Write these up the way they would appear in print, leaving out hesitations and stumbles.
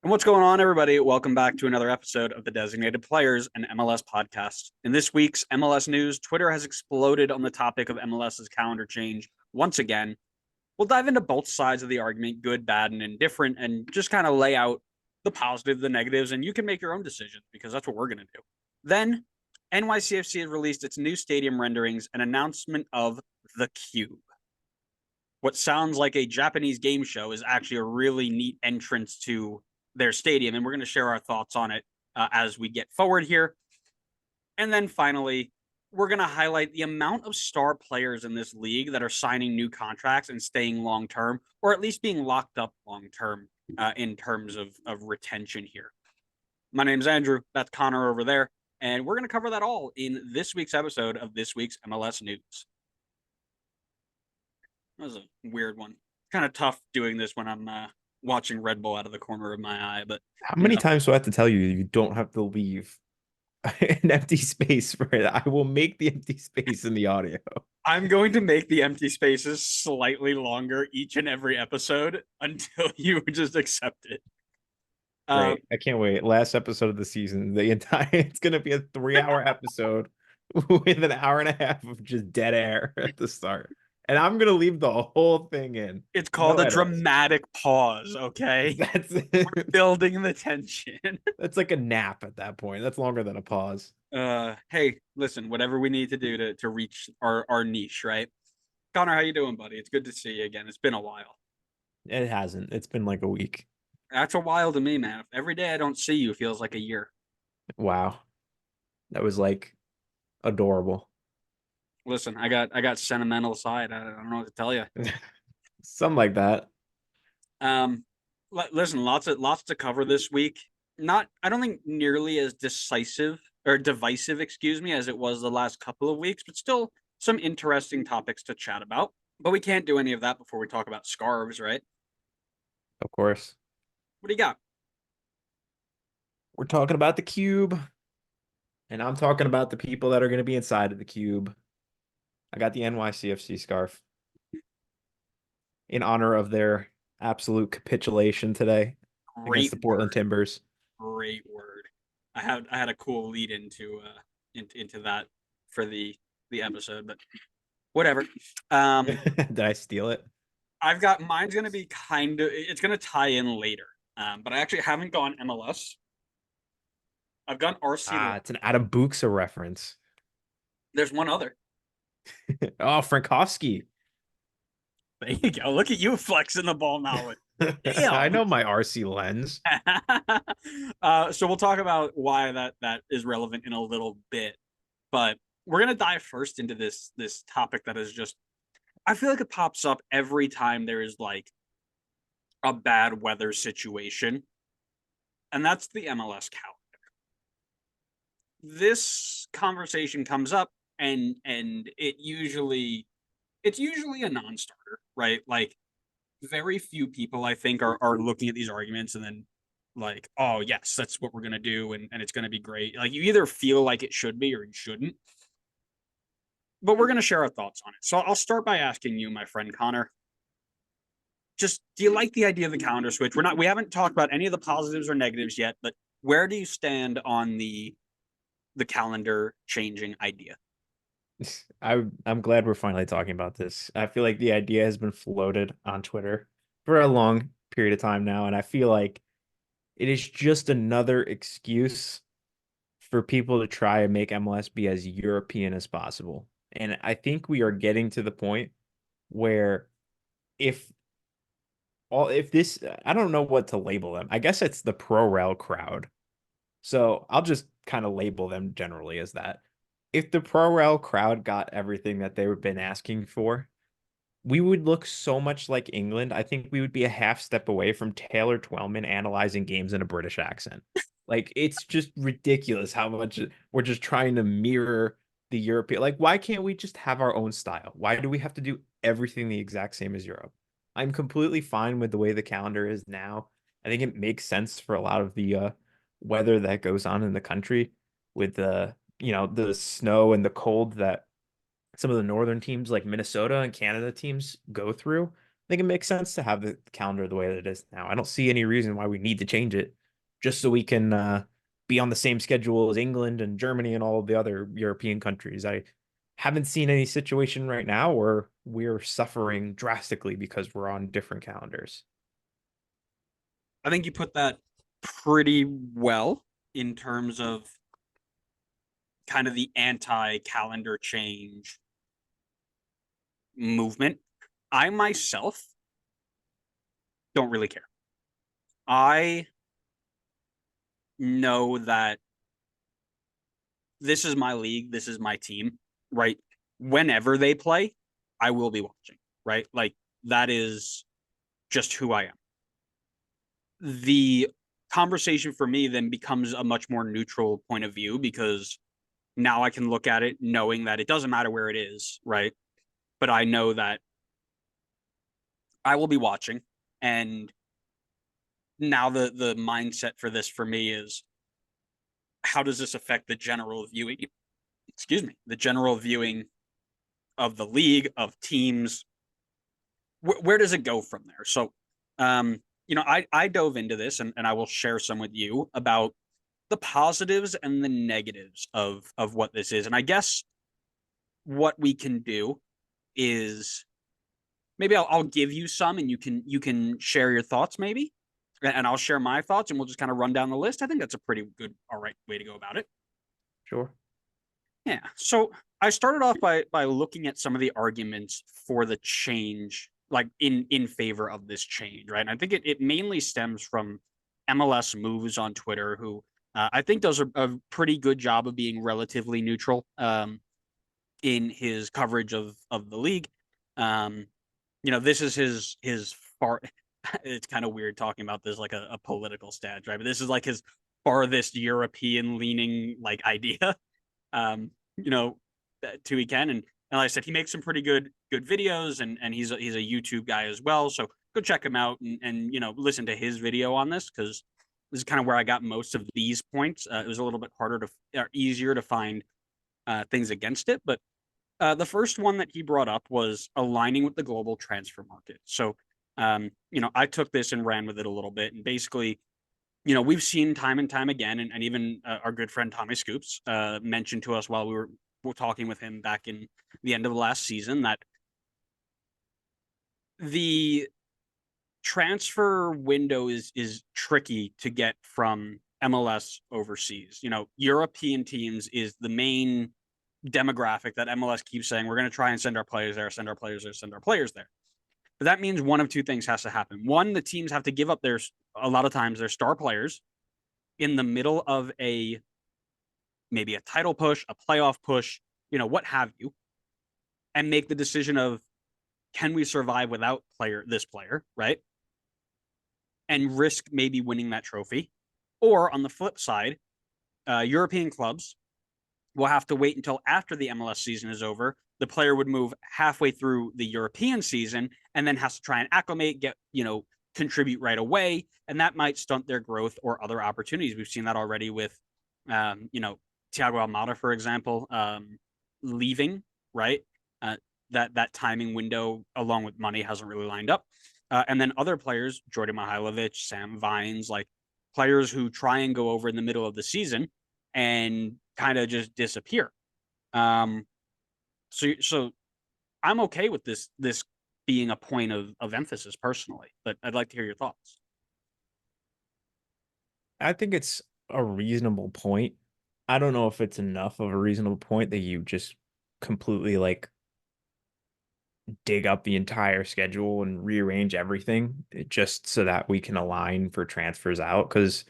And what's going on, everybody? Welcome back to another episode of the Designated Players and MLS podcast. In this week's MLS news, Twitter has exploded on the topic of MLS's calendar change once again. We'll dive into both sides of the argument, good, bad, and indifferent, and just kind of lay out the positives, the negatives, and you can make your own decision because that's what we're going to do. Then, NYCFC has released its new stadium renderings and announcement of the Cube. What sounds like a Japanese game show is actually a really neat entrance to their stadium, and we're going to share our thoughts on it as we get forward here. And then finally, we're going to highlight the amount of star players in this league that are signing new contracts and staying long term, or at least being locked up long term in terms of retention here. My name's Andrew. That's Connor over there. And we're going to cover that all in this week's episode of this week's MLS News. That was a weird one. Kind of tough doing this when I'm watching Red Bull out of the corner of my eye, but How many times do I have to tell you you don't have to leave an empty space for it? I will make the empty space in the audio. I'm going to make the empty spaces slightly longer each and every episode until you just accept it. Great. I can't wait. Last episode of the season, the entire it's gonna be a 3 hour episode with an hour and a half of just dead air at the start. And I'm gonna leave the whole thing in. It's called No a edits. dramatic pause, okay? That's We're building the tension. that's like a nap at that point. That's longer than a pause. Hey, listen, whatever we need to do to reach our niche, right? Connor, how you doing, buddy? It's good to see you again. It's been a while. It hasn't. It's been like a week. That's a while to me, man. Every day I don't see you feels like a year. Wow. That was like adorable. Listen, I got sentimental side. I don't know what to tell you. Something like that. Um, listen, lots to cover this week. Not, I don't think nearly as decisive or divisive, excuse me, as it was the last couple of weeks, but still some interesting topics to chat about. But we can't do any of that before we talk about scarves, right? Of course. What do you got? We're talking about the cube, and I'm talking about the people that are going to be inside of the cube. I got the NYCFC scarf in honor of their absolute capitulation today against Great the Portland word. Timbers. Great word. I had a cool lead into that for the episode, but whatever. Did I steal it? I've got mine's gonna be it's gonna tie in later. But I actually haven't gone MLS. I've gone RC. It's an Adam Buxa reference. There's one other. Oh, Frankowski. There you go. Look at you flexing the ball knowledge. I Damn. know my RC lens. So we'll talk about why that is relevant in a little bit, but we're gonna dive first into this topic that is just. I feel like it pops up every time there is like a bad weather situation, and that's the MLS calendar. This conversation comes up, and it's usually a non-starter, right? Like very few people I think are looking at these arguments and then like, oh yes, that's what we're gonna do, and it's gonna be great. Like you either feel like it should be or you shouldn't. But we're gonna share our thoughts on it. So I'll start by asking you, my friend Connor, just do you like the idea of the calendar switch? We haven't talked about any of the positives or negatives yet, but where do you stand on the calendar changing idea? I'm glad we're finally talking about this. I feel like the idea has been floated on Twitter for a long period of time now, and I feel like it is just another excuse for people to try and make MLS be as European as possible. And I think we are getting to the point where if if this I don't know what to label them. I guess it's the pro rel crowd. So I'll just kind of label them generally as that. If the pro rel crowd got everything that they've been asking for, we would look so much like England. I think we would be a half step away from Taylor Twellman analyzing games in a British accent. Like it's just ridiculous how much we're just trying to mirror the European. Like, why can't we just have our own style? Why do we have to do everything the exact same as Europe? I'm completely fine with the way the calendar is now. I think it makes sense for a lot of the weather that goes on in the country with the snow and the cold that some of the northern teams like Minnesota and Canada teams go through. think it makes sense to have the calendar the way that it is now. I don't see any reason why we need to change it just so we can be on the same schedule as England and Germany and all of the other European countries. I haven't seen any situation right now where we're suffering drastically because we're on different calendars. I think you put that pretty well in terms of kind of the anti-calendar change movement. I myself don't really care. I know that this is my league, this is my team, right? Whenever they play, I will be watching, right? Like that is just who I am. The conversation for me then becomes a much more neutral point of view because now I can look at it knowing that it doesn't matter where it is, right? But I know that I will be watching. And now the mindset for this for me is how does this affect the general viewing? Excuse me, the general viewing of the league, of teams. Where does it go from there? So, I dove into this and I will share some with you about the positives and the negatives of what this is. And I guess what we can do is maybe I'll give you some and you can share your thoughts maybe, and I'll share my thoughts and we'll just kind of run down the list. I think that's a pretty good, all right way to go about it. Sure. Yeah. So I started off by looking at some of the arguments for the change, like in favor of this change, right? And I think it mainly stems from MLS Moves on Twitter, who I think does a pretty good job of being relatively neutral in his coverage of the league. Um, this is his far. It's kind of weird talking about this like a political stance, right? But this is like his farthest European leaning like idea. Um, you know, to he can. And like I said, he makes some pretty good videos, and he's a YouTube guy as well. So go check him out and listen to his video on this because this is kind of where I got most of these points. It was a little bit harder to or easier to find things against it, but the first one that he brought up was aligning with the global transfer market. So, I took this and ran with it a little bit, and basically, we've seen time and time again, and even our good friend Tommy Scoops mentioned to us while we were talking with him back in the end of last season that the transfer window is tricky to get from MLS overseas. European teams is the main demographic that MLS keeps saying we're going to try and send our players there, send our players there, send our players there. But that means one of two things has to happen. One, the teams have to give up a lot of times their star players in the middle of maybe a title push, a playoff push, what have you, and make the decision of can we survive without this player, right? And risk maybe winning that trophy. Or on the flip side, European clubs will have to wait until after the MLS season is over. The player would move halfway through the European season and then has to try and acclimate, contribute right away. And that might stunt their growth or other opportunities. We've seen that already with, Thiago Almada, for example, leaving, right? That timing window, along with money, hasn't really lined up. And then other players, Jordan Mihailovic, Sam Vines, like players who try and go over in the middle of the season and kind of just disappear. So I'm okay with this being a point of emphasis personally, but I'd like to hear your thoughts. I think it's a reasonable point. I don't know if it's enough of a reasonable point that you just completely like dig up the entire schedule and rearrange everything just so that we can align for transfers out because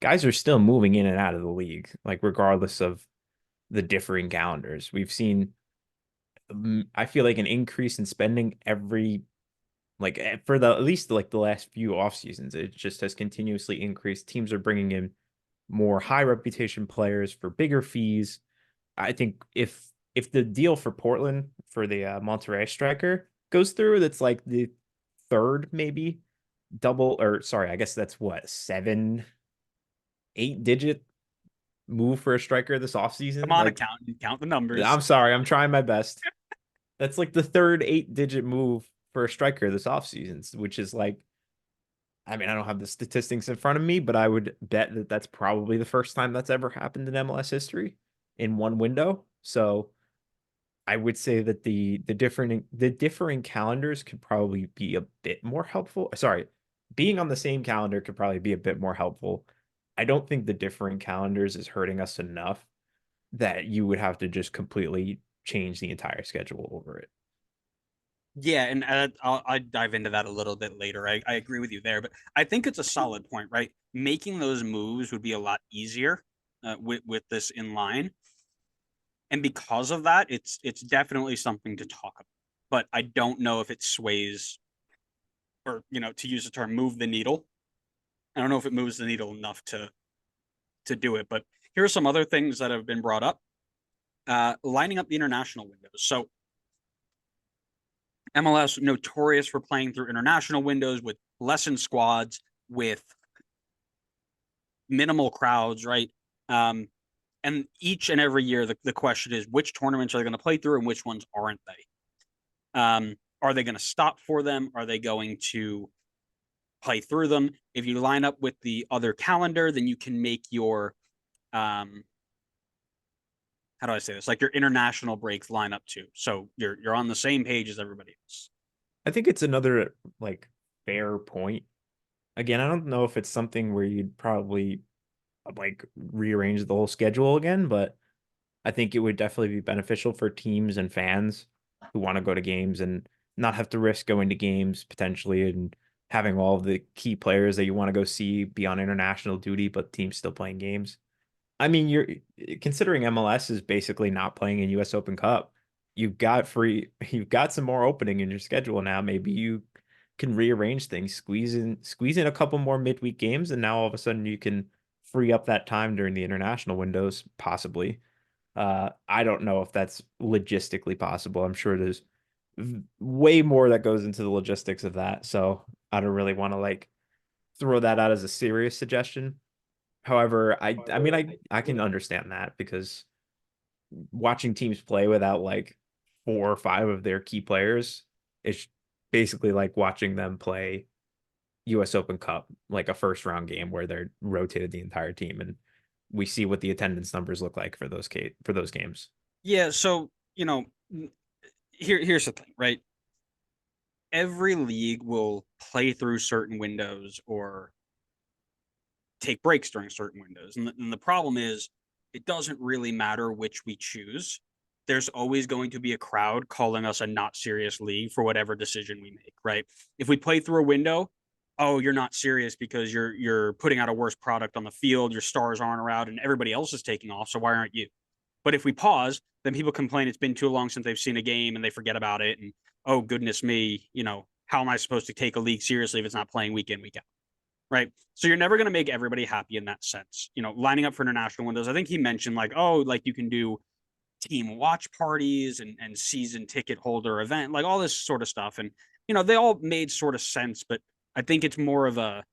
guys are still moving in and out of the league, like regardless of the differing calendars. We've seen, I feel like an increase in spending every for the at least like the last few off seasons. It just has continuously increased. Teams are bringing in more high reputation players for bigger fees. I think if the deal for Portland for the Monterrey striker goes through, that's like the third maybe double or sorry, I guess that's what 7, 8 digit move for a striker this Come offseason. on, Like count the numbers. I'm sorry, I'm trying my best. That's like the third 8 digit move for a striker this offseason, which is like, I mean, I don't have the statistics in front of me, but I would bet that that's probably the first time that's ever happened in MLS history in one window. So I would say that the differing calendars could probably be a bit more helpful. Sorry, being on the same calendar could probably be a bit more helpful. I don't think the differing calendars is hurting us enough that you would have to just completely change the entire schedule over it. Yeah, and I'll dive into that a little bit later. I agree with you there, but I think it's a solid point, right? Making those moves would be a lot easier with this in line, and because of that, it's definitely something to talk about. But I don't know if it sways, or to use the term, move the needle. I don't know if it moves the needle enough to do it. But here are some other things that have been brought up. Lining up the international windows. So MLS notorious for playing through international windows with lessened squads, with minimal crowds, right? And each and every year, the question is, which tournaments are they going to play through and which ones aren't they? Are they going to stop for them? Are they going to play through them? If you line up with the other calendar, then you can make your how do I say this? Like your international breaks line up too. So you're on the same page as everybody else. I think it's another like fair point. Again, I don't know if it's something where you'd probably like rearrange the whole schedule again, but I think it would definitely be beneficial for teams and fans who want to go to games and not have to risk going to games potentially and having all of the key players that you want to go see be on international duty, but teams still playing games. I mean, you're considering MLS is basically not playing in US Open Cup. You've got some more opening in your schedule now. Maybe you can rearrange things, squeeze in a couple more midweek games, and now all of a sudden you can free up that time during the international windows, possibly. I don't know if that's logistically possible. I'm sure there's way more that goes into the logistics of that. So I don't really want to like throw that out as a serious suggestion. However, I mean I can understand that because watching teams play without like 4 or 5 of their key players is basically like watching them play US Open Cup, like a first round game where they're rotated the entire team and we see what the attendance numbers look like for those games. Yeah, so here's the thing, right? Every league will play through certain windows or take breaks during certain windows. And the problem is, it doesn't really matter which we choose. There's always going to be a crowd calling us a not serious league for whatever decision we make, right? If we play through a window, oh, you're not serious because you're putting out a worse product on the field, your stars aren't around, and everybody else is taking off. So why aren't you? But if we pause, then people complain it's been too long since they've seen a game and they forget about it. And oh goodness me, how am I supposed to take a league seriously if it's not playing week in, week out? Right. So you're never going to make everybody happy in that sense. Lining up for international windows. I think he mentioned like, oh, like you can do team watch parties and season ticket holder event, like all this sort of stuff. And, they all made sort of sense, but I think it's more of a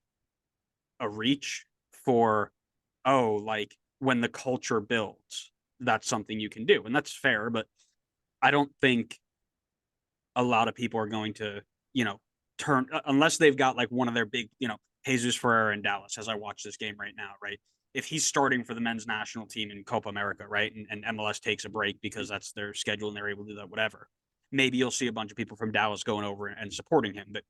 reach for, oh, like when the culture builds, that's something you can do. And that's fair, but I don't think a lot of people are going to, turn unless they've got like one of their big, Jesus Ferreira in Dallas as I watch this game right now, right? If he's starting for the men's national team in Copa America, right? And MLS takes a break because that's their schedule and they're able to do that, whatever. Maybe you'll see a bunch of people from Dallas going over and supporting him. But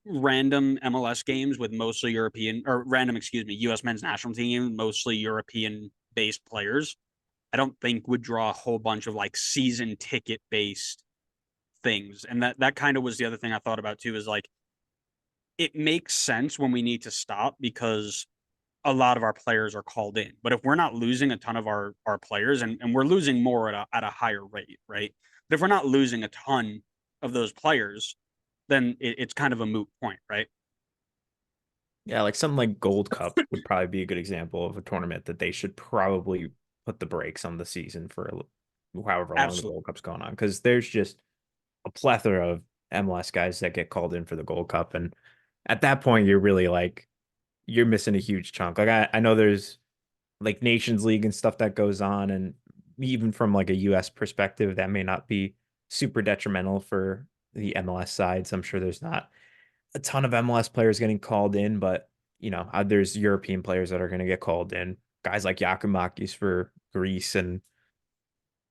random MLS games with mostly European or random, excuse me, US men's national team, mostly European based players, I don't think would draw a whole bunch of like season ticket based things. And that kind of was the other thing I thought about too, is like it makes sense when we need to stop because a lot of our players are called in. But if we're not losing a ton of our players and we're losing more at a higher rate, right? But if we're not losing a ton of those players, then it's kind of a moot point, right? Yeah, like something like Gold Cup would probably be a good example of a tournament that they should probably put the brakes on the season for however long the Absolutely. Gold Cup's going on because there's just a plethora of MLS guys that get called in for the Gold Cup, and at that point, you're really like you're missing a huge chunk. Like I know there's like Nations League and stuff that goes on, and even from like a US perspective, that may not be super detrimental for the MLS side. So I'm sure there's not a ton of MLS players getting called in, but there's European players that are going to get called in. Guys like Yakimakis for Greece and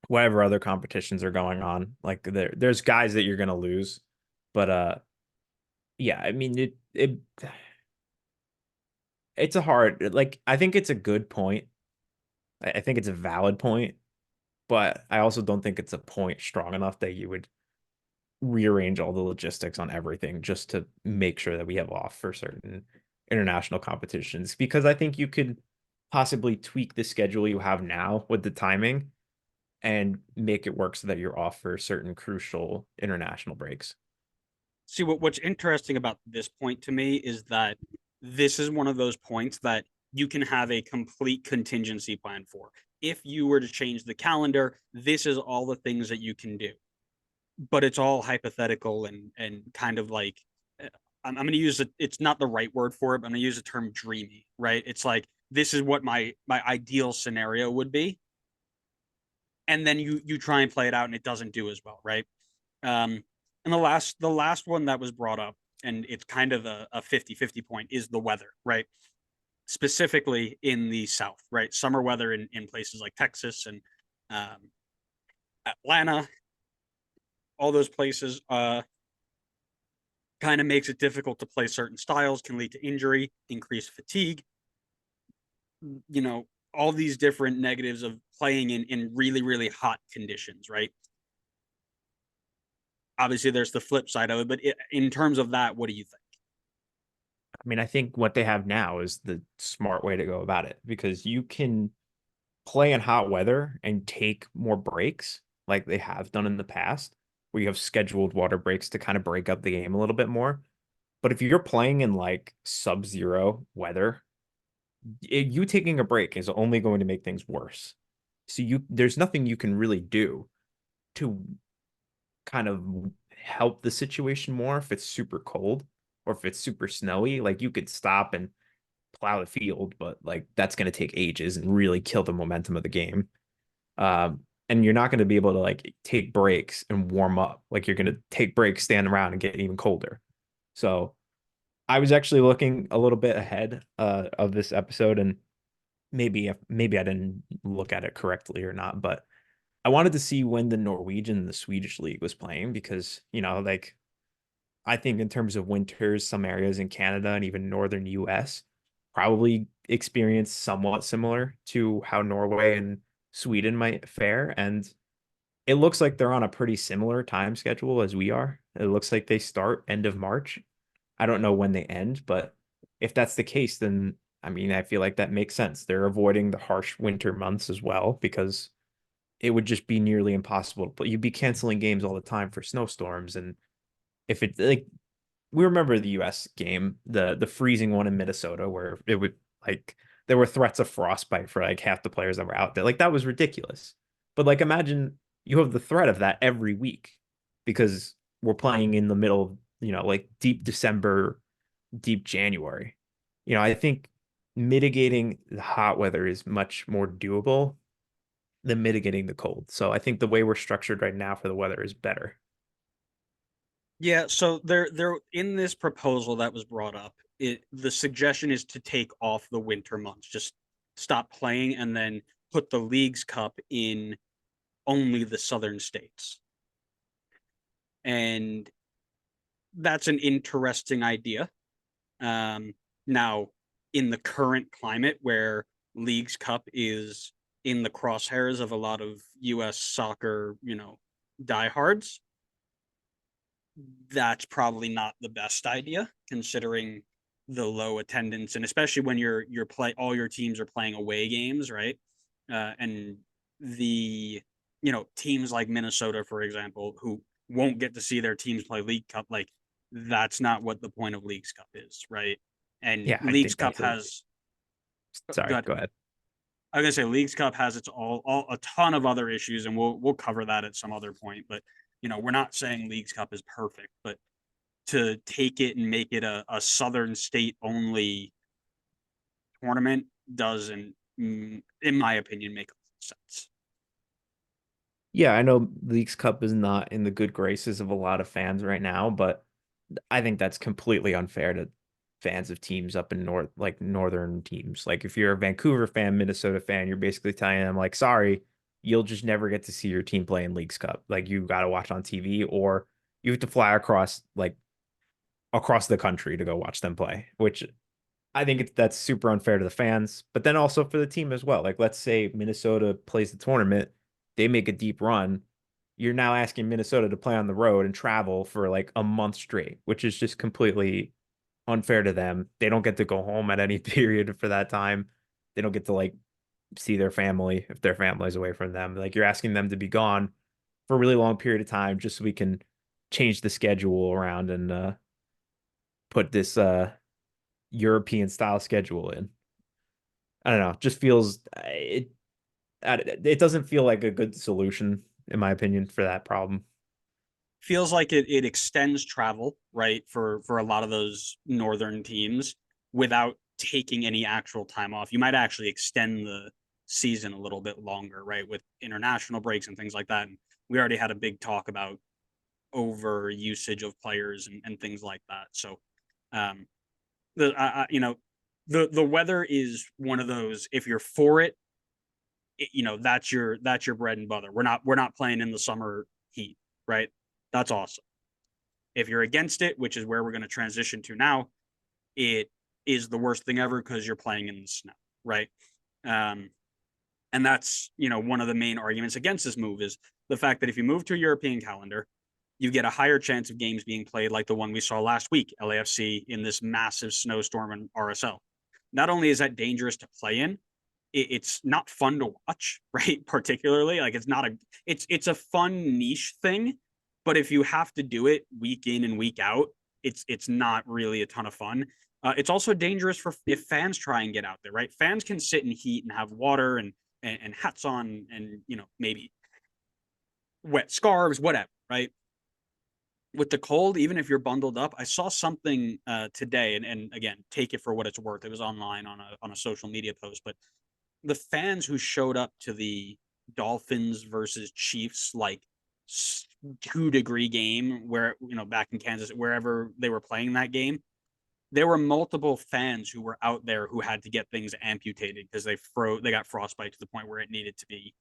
whatever other competitions are going on. Like there's guys that you're going to lose, but yeah, I mean it's a hard, like, I think it's a good point. I think it's a valid point, but I also don't think it's a point strong enough that you would rearrange all the logistics on everything just to make sure that we have off for certain international competitions, because I think you could possibly tweak the schedule you have now with the timing and make it work so that you're off for certain crucial international breaks. See, what's interesting about this point to me is that this is one of those points that you can have a complete contingency plan for. If you were to change the calendar, this is all the things that you can do. But it's all hypothetical and kind of like I'm going to use it. It's not the right word for it, but I'm going to use the term dreamy, right? It's like this is what my ideal scenario would be, and then you try and play it out, and it doesn't do as well, right? And the last one that was brought up, and it's kind of a 50-50 point, is the weather, right? Specifically in the South, right? Summer weather in places like Texas and um, Atlanta, all those places kind of makes it difficult to play certain styles, can lead to injury, increased fatigue, all these different negatives of playing in really, really hot conditions, right? Obviously, there's the flip side of it, but in terms of that, what do you think? I mean, I think what they have now is the smart way to go about it, because you can play in hot weather and take more breaks like they have done in the past, where you have scheduled water breaks to kind of break up the game a little bit more. But if you're playing in like sub-zero weather, you taking a break is only going to make things worse. So there's nothing you can really do to kind of help the situation more if it's super cold or if it's super snowy. Like, you could stop and plow the field, but like that's going to take ages and really kill the momentum of the game. And you're not going to be able to like take breaks and warm up. Like, you're going to take breaks, stand around, and get even colder. So I was actually looking a little bit ahead of this episode, and maybe I didn't look at it correctly or not, but I wanted to see when the Norwegian and the Swedish league was playing, because like, I think in terms of winters, some areas in Canada and even northern US probably experience somewhat similar to how Norway and Sweden might fare. And it looks like they're on a pretty similar time schedule as we are. It looks like they start end of March. I don't know when they end, but if that's the case, then I mean, I feel like that makes sense. They're avoiding the harsh winter months as well, because it would just be nearly impossible to play. You'd be canceling games all the time for snowstorms. And if it, like, we remember the US game, the freezing one in Minnesota, where it would, like, there were threats of frostbite for like half the players that were out there. Like, that was ridiculous. But like, imagine you have the threat of that every week, because we're playing in the middle of, like, deep December, deep January. I think mitigating the hot weather is much more doable than mitigating the cold. So I think the way we're structured right now for the weather is better. Yeah, so there in this proposal that was brought up, the suggestion is to take off the winter months, just stop playing and then put the Leagues Cup in only the southern states. And that's an interesting idea. Now, in the current climate where Leagues Cup is in the crosshairs of a lot of US soccer, diehards, that's probably not the best idea considering the low attendance, and especially when you're play all your teams are playing away games, right? And the teams like Minnesota, for example, who won't get to see their teams play League Cup, like that's not what the point of Leagues Cup is, right? And Yeah, I Leagues think Cup that's a, has sorry, good. go ahead. I was gonna say Leagues Cup has its all a ton of other issues, and we'll cover that at some other point. But we're not saying Leagues Cup is perfect, but to take it and make it a southern state only tournament doesn't, in my opinion, make sense. Yeah, I know Leagues Cup is not in the good graces of a lot of fans right now, but I think that's completely unfair to fans of teams up in northern teams. Like if you're a Vancouver fan, Minnesota fan, you're basically telling them like, sorry, you'll just never get to see your team play in Leagues Cup. Like you got to watch on TV, or you have to fly across the country to go watch them play, which I think that's super unfair to the fans, but then also for the team as well. Like, let's say Minnesota plays the tournament, they make a deep run. You're now asking Minnesota to play on the road and travel for like a month straight, which is just completely unfair to them. They don't get to go home at any period for that time. They don't get to like see their family if their family's away from them. Like, you're asking them to be gone for a really long period of time just so we can change the schedule around and put this European style schedule in. I don't know. Just feels it doesn't feel like a good solution in my opinion for that problem. Feels like it extends travel, right, for a lot of those northern teams without taking any actual time off. You might actually extend the season a little bit longer, right, with international breaks and things like that. And we already had a big talk about over usage of players and things like that. So, the the weather is one of those. If you're for it, that's your bread and butter. We're not playing in the summer heat, right? That's awesome. If you're against it, which is where we're going to transition to now, it is the worst thing ever because you're playing in the snow, right? Um, and that's one of the main arguments against this move is the fact that if you move to a European calendar, you get a higher chance of games being played like the one we saw last week, LAFC in this massive snowstorm in RSL. Not only is that dangerous to play in, it's not fun to watch, right? Particularly, like it's a fun niche thing, but if you have to do it week in and week out, it's not really a ton of fun. It's also dangerous for if fans try and get out there, right? Fans can sit in heat and have water and hats on and maybe wet scarves, whatever, right? With the cold, even if you're bundled up, I saw something today, and again, take it for what it's worth. It was online on a social media post, but the fans who showed up to the Dolphins versus Chiefs 2-degree game where back in Kansas, wherever they were playing that game, there were multiple fans who were out there who had to get things amputated because they got frostbite to the point where it needed to be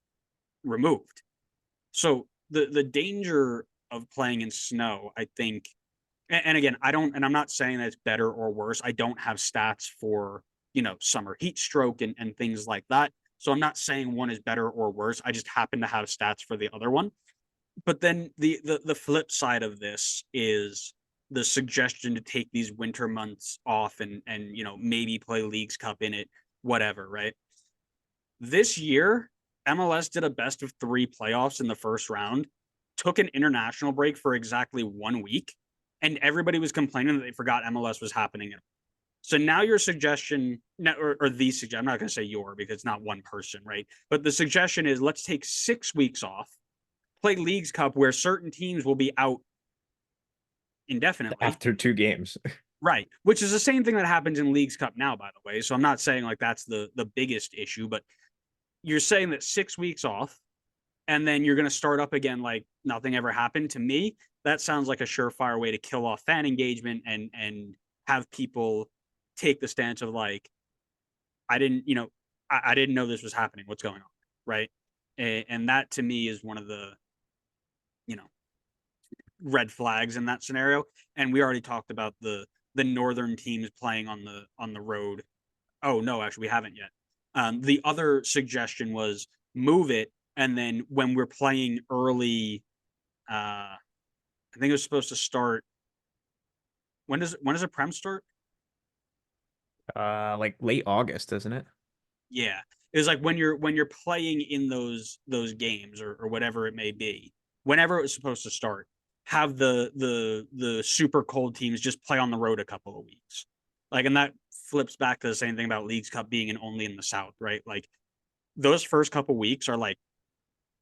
removed. So the danger of playing in snow, I think, and again, I'm not saying that it's better or worse. I don't have stats for summer heat stroke and things like that. So I'm not saying one is better or worse. I just happen to have stats for the other one. But then the flip side of this is the suggestion to take these winter months off and maybe play Leagues Cup in it, whatever, right? This year, MLS did a best of 3 playoffs in the first round, took an international break for exactly 1 week, and everybody was complaining that they forgot MLS was happening. So now your suggestion, or the suggestion, I'm not going to say your because it's not one person, right? But the suggestion is let's take 6 weeks off, play Leagues Cup where certain teams will be out indefinitely. After 2 games. Right. Which is the same thing that happens in Leagues Cup now, by the way. So I'm not saying like that's the biggest issue, but you're saying that 6 weeks off and then you're going to start up again like nothing ever happened. To me, that sounds like a surefire way to kill off fan engagement and have people take the stance of like, I didn't, I didn't know this was happening. What's going on? Right. And that to me is one of the, you know, red flags in that scenario. And we already talked about the northern teams playing on the road. Oh no, actually we haven't yet. The other suggestion was move it, and then when we're playing early, I think it was supposed to start. When does a prem start? Like late August, isn't it? Yeah, it was like when you're playing in those games or whatever it may be. Whenever it was supposed to start, have the super cold teams just play on the road a couple of weeks, like, and that flips back to the same thing about Leagues Cup being in only in the South, right? Like those first couple weeks are like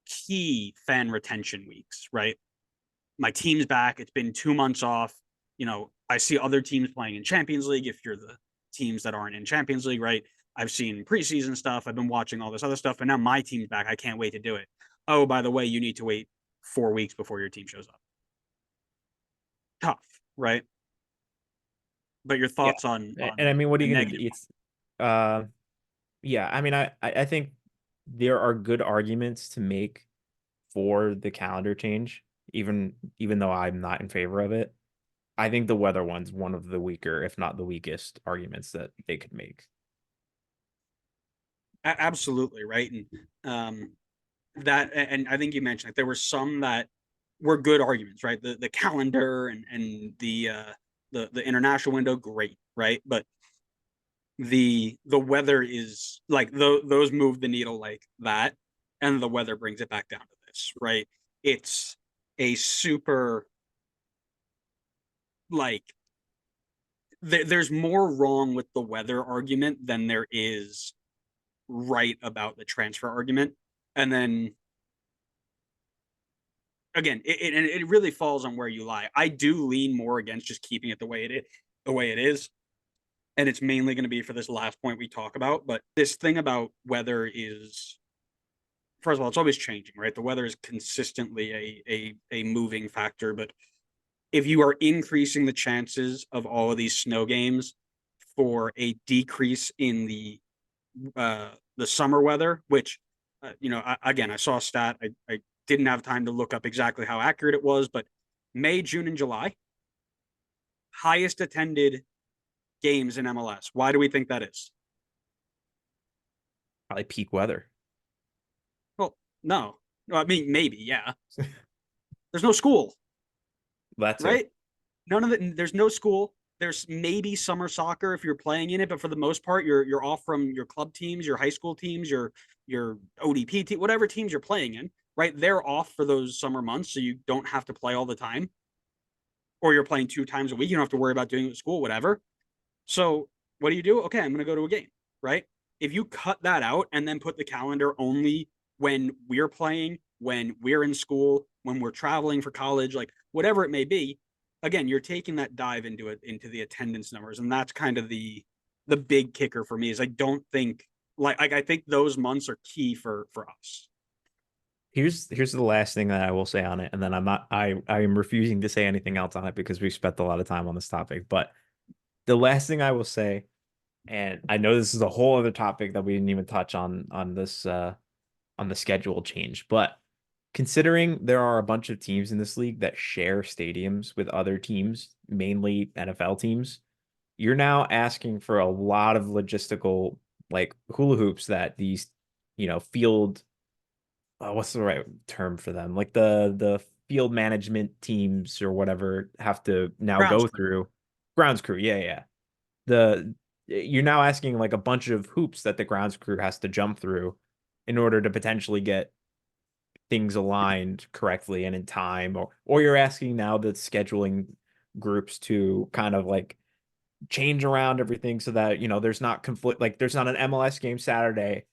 key fan retention weeks, right? My team's back. It's been 2 months off. I see other teams playing in Champions League. If you're the teams that aren't in Champions League, right? I've seen preseason stuff. I've been watching all this other stuff, and now my team's back. I can't wait to do it. oh, by the way, you need to wait 4 weeks before your team shows up. Tough, right? But your Yeah. thoughts on And I mean, what are the you gonna do? negative It's yeah, I mean, I think there are good arguments to make for the calendar change, even though I'm not in favor of it. I think the weather one's one of the weaker, if not the weakest, arguments that they could make. absolutely right, and that, and I think you mentioned like there were some that were good arguments, right? The calendar and the international window, great, right? But the weather is like those move the needle like that, and the weather brings it back down to this, right? It's a super like there's more wrong with the weather argument than there is right about the transfer argument. And then again, it really falls on where you lie. I do lean more against just keeping it the way it is, and it's mainly going to be for this last point we talk about. But this thing about weather is, first of all, it's always changing, right? The weather is consistently a moving factor. But if you are increasing the chances of all of these snow games for a decrease in the summer weather, which again, I saw a stat. I didn't have time to look up exactly how accurate it was, but May, June, and July, highest attended games in MLS. Why do we think that is? Probably peak weather. Well, no. I mean, maybe, yeah. There's no school, That too. right? None of it. There's no school. There's maybe summer soccer if you're playing in it, but for the most part, you're off from your club teams, your high school teams, your ODP team, whatever teams you're playing in, right? They're off for those summer months, so you don't have to play all the time, or you're playing 2 times a week. You don't have to worry about doing it at school, whatever. So what do? Okay, I'm going to go to a game, right? If you cut that out and then put the calendar only when we're playing, when we're in school, when we're traveling for college, like whatever it may be, again, you're taking that dive into it, into the attendance numbers, and that's kind of the big kicker for me. Is I don't think like I think those months are key for us. Here's the last thing that I will say on it, and then I am refusing to say anything else on it because we've spent a lot of time on this topic. But the last thing I will say, and I know this is a whole other topic that we didn't even touch on this on the schedule change, but considering there are a bunch of teams in this league that share stadiums with other teams, mainly NFL teams, you're now asking for a lot of logistical like hula hoops that these, field what's the right term for them? Like the field management teams or whatever have to now Grounds go crew. through. Grounds crew, yeah, yeah. The You're now asking like a bunch of hoops that the grounds crew has to jump through in order to potentially get things aligned correctly and in time, or you're asking now the scheduling groups to kind of like change around everything so that there's not conflict, like there's not an MLS game Saturday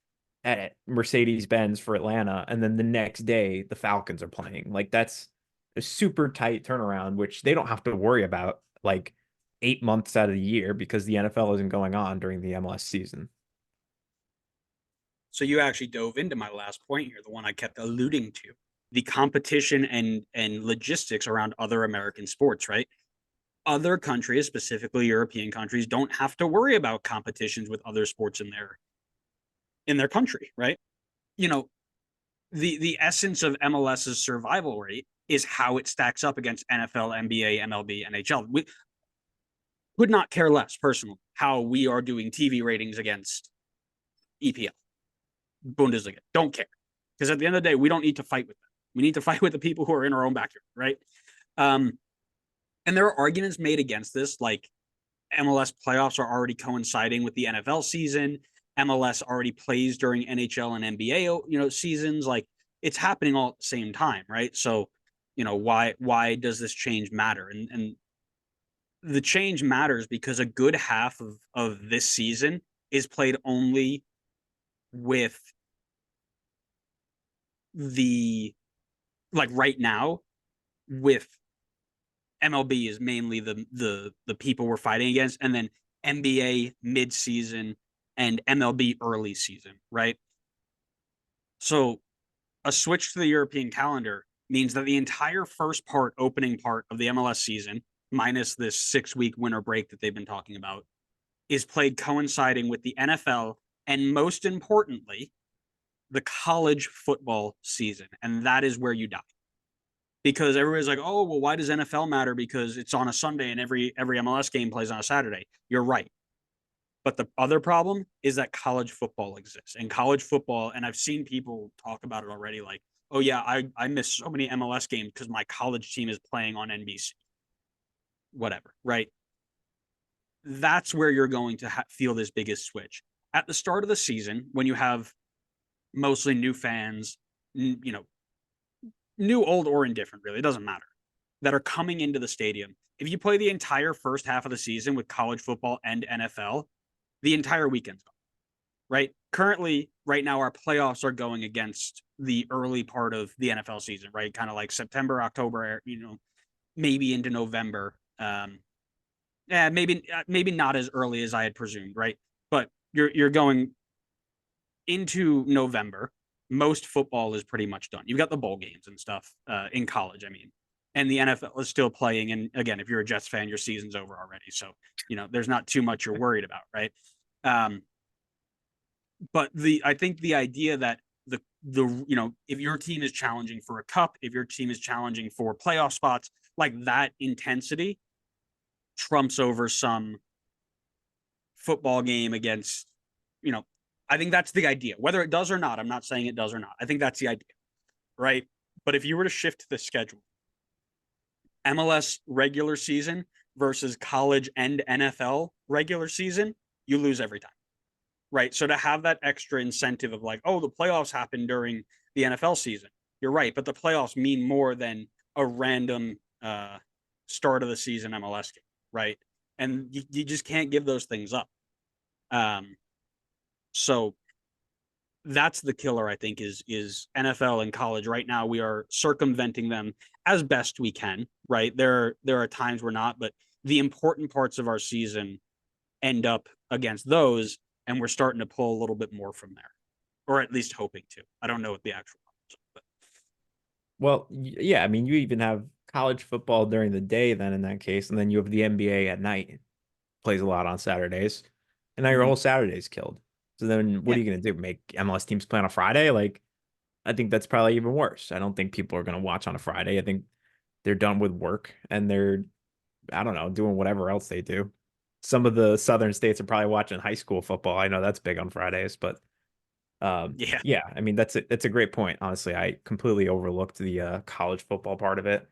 at Mercedes-Benz for Atlanta and then the next day the Falcons are playing. Like that's a super tight turnaround, which they don't have to worry about like 8 months out of the year because the NFL isn't going on during the MLS season. So you actually dove into my last point here, the one I kept alluding to, the competition and logistics around other American sports, right? Other countries, specifically European countries, don't have to worry about competitions with other sports in their country, right? You know, the essence of MLS's survival rate is how it stacks up against NFL, NBA, MLB, NHL. We would not care less personally how we are doing TV ratings against EPL, Bundesliga. Don't care. Because at the end of the day, we don't need to fight with them. We need to fight with the people who are in our own backyard, right? Um, and there are arguments made against this, like MLS playoffs are already coinciding with the NFL season. MLS already plays during NHL and NBA, seasons. Like it's happening all at the same time, right? So, why does this change matter? And the change matters because a good half of this season is played only with the like right now with MLB is mainly the people we're fighting against, and then NBA mid season and MLB early season, right? So a switch to the European calendar means that the entire opening part of the MLS season, minus this 6-week winter break that they've been talking about, is played coinciding with the NFL and, most importantly, the college football season. And that is where you die. Because everybody's like, oh, well, why does NFL matter? Because it's on a Sunday and every MLS game plays on a Saturday. You're right. But the other problem is that college football exists. And college football, and I've seen people talk about it already, like, oh, yeah, I miss so many MLS games because my college team is playing on NBC. Whatever, right? That's where you're going to feel this biggest switch. At the start of the season, when you have mostly new fans, new, old, or indifferent, really, it doesn't matter, that are coming into the stadium. If you play the entire first half of the season with college football and NFL, the entire weekend's gone, right? Currently, right now, our playoffs are going against the early part of the NFL season, right? Kind of like September, October, maybe into November. Maybe not as early as I had presumed, right? But you're going into November. Most football is pretty much done. You've got the bowl games and stuff in college, I mean, and the NFL is still playing. And again, if you're a Jets fan, your season's over already. So, there's not too much you're worried about, right? But I think the idea that if your team is challenging for a cup, if your team is challenging for playoff spots, like that intensity trumps over some football game against, I think that's the idea. Whether it does or not, I'm not saying it does or not. I think that's the idea, right? But if you were to shift the schedule, MLS regular season versus college and NFL regular season, you lose every time, right? So to have that extra incentive of like, oh, the playoffs happen during the NFL season, you're right, but the playoffs mean more than a random start of the season MLS game, right? And you just can't give those things up. So that's the killer, I think, is NFL and college. Right now, we are circumventing them as best we can, right? There are times we're not, but the important parts of our season end up against those, and we're starting to pull a little bit more from there, or at least hoping to. I don't know what the actual numbers are, but. Well, yeah, I mean, you even have college football during the day then in that case, and then you have the NBA at night. Plays a lot on Saturdays, and now your whole Saturday's killed. So then what Yeah. are you going to do? Make MLS teams play on a Friday? Like, I think that's probably even worse. I don't think people are going to watch on a Friday. I think they're done with work and they're, I don't know, doing whatever else they do. Some of the southern states are probably watching high school football. I know that's big on Fridays, but Yeah. yeah, I mean that's a great point. Honestly, I completely overlooked the college football part of it.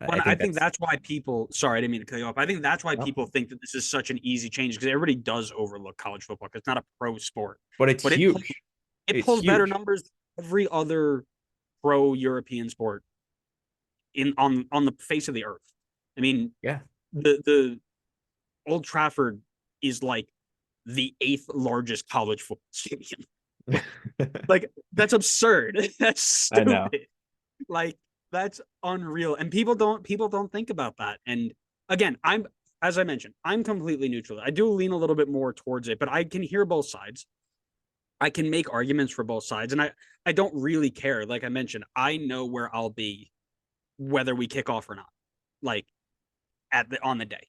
Well, I I think think that's that's why people. Sorry, I didn't mean to cut you off. I think that's why no, people think that this is such an easy change because everybody does overlook college football because it's not a pro sport, but it's but huge. it It's pulls better huge. numbers than every other pro European sport on the face of the earth. I mean, Yeah. the Old Trafford is like the 8th largest college football stadium. Like that's absurd. That's I know. stupid. Like that's unreal. And people don't think about that. And again, as I mentioned, I'm completely neutral. I do lean a little bit more towards it, but I can hear both sides. I can make arguments for both sides, and I don't really care. Like I mentioned, I know where I'll be whether we kick off or not. Like on the day.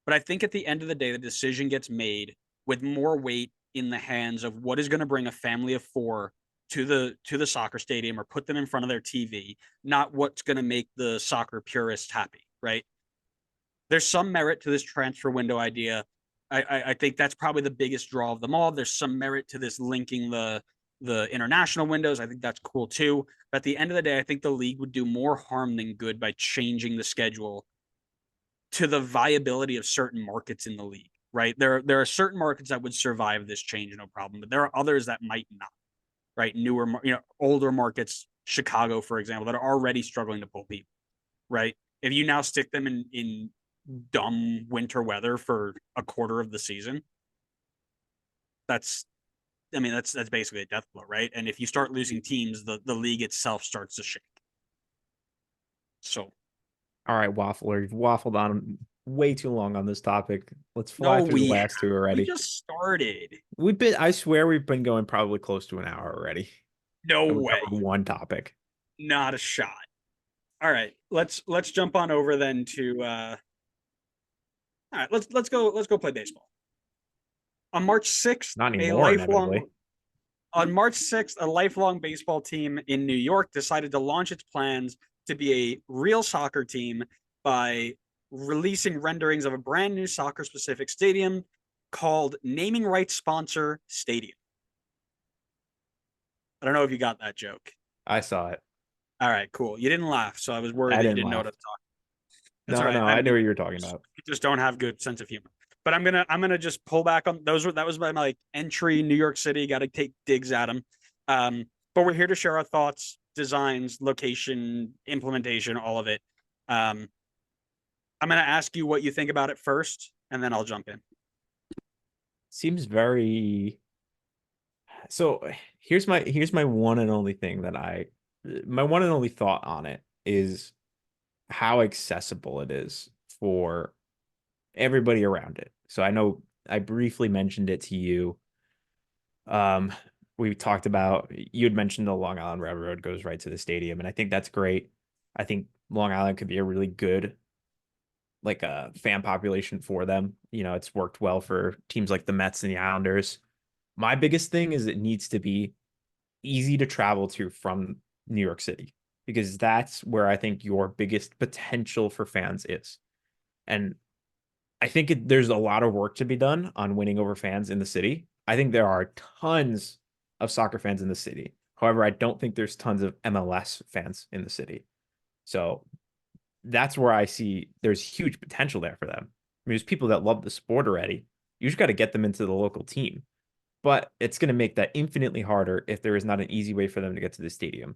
But I think at the end of the day, the decision gets made with more weight in the hands of what is going to bring a family of 4 to the soccer stadium or put them in front of their TV, not what's going to make the soccer purists happy, right? There's some merit to this transfer window idea. I think that's probably the biggest draw of them all. There's some merit to this linking the international windows. I think that's cool too. But at the end of the day, I think the league would do more harm than good by changing the schedule to the viability of certain markets in the league, right? There are certain markets that would survive this change, no problem, but there are others that might not, right? Newer, older markets, Chicago, for example, that are already struggling to pull people, right? If you now stick them in dumb winter weather for a quarter of the season, that's that's basically a death blow, right? And if you start losing teams, the league itself starts to shake. So All right, Waffler, you've waffled on way too long on this topic. Let's fly no, through the last two we already. just started. I swear we've been going probably close to an hour already. No That was way. number one topic. Not a shot. All right, let's jump on over then to all right, let's go play baseball. On March 6th, Not a anymore, lifelong inevitably. on March 6th, a lifelong baseball team in New York decided to launch its plans to be a real soccer team by releasing renderings of a brand new soccer specific stadium called naming rights sponsor Stadium. I don't know if you got that joke. I saw it. All right, cool. You didn't laugh, so I was worried I that you didn't didn't know what laugh. I was talking. That's all No, right. no, I knew what you were talking about. You just don't have good sense of humor. But I'm gonna just pull back on those. That was my like entry New York City. Got to take digs at them. But we're here to share our thoughts, designs, location, implementation, all of it. Um, I'm gonna ask you what you think about it first, and then I'll jump in. Seems very so here's my one and only thing that my one and only thought on it is how accessible it is for everybody around it. So I know I briefly mentioned it to you. Um, we talked about you had mentioned the Long Island Railroad goes right to the stadium, and I think that's great. I think Long Island could be a really good like a fan population for them. You know, it's worked well for teams like the Mets and the Islanders. My biggest thing is it needs to be easy to travel to from New York City because that's where I think your biggest potential for fans is. And I think there's a lot of work to be done on winning over fans in the city. I think there are tons of soccer fans in the city. However, I don't think there's tons of MLS fans in the city. So that's where I see there's huge potential there for them. I mean, there's people that love the sport already. You just got to get them into the local team. But it's going to make that infinitely harder if there is not an easy way for them to get to the stadium.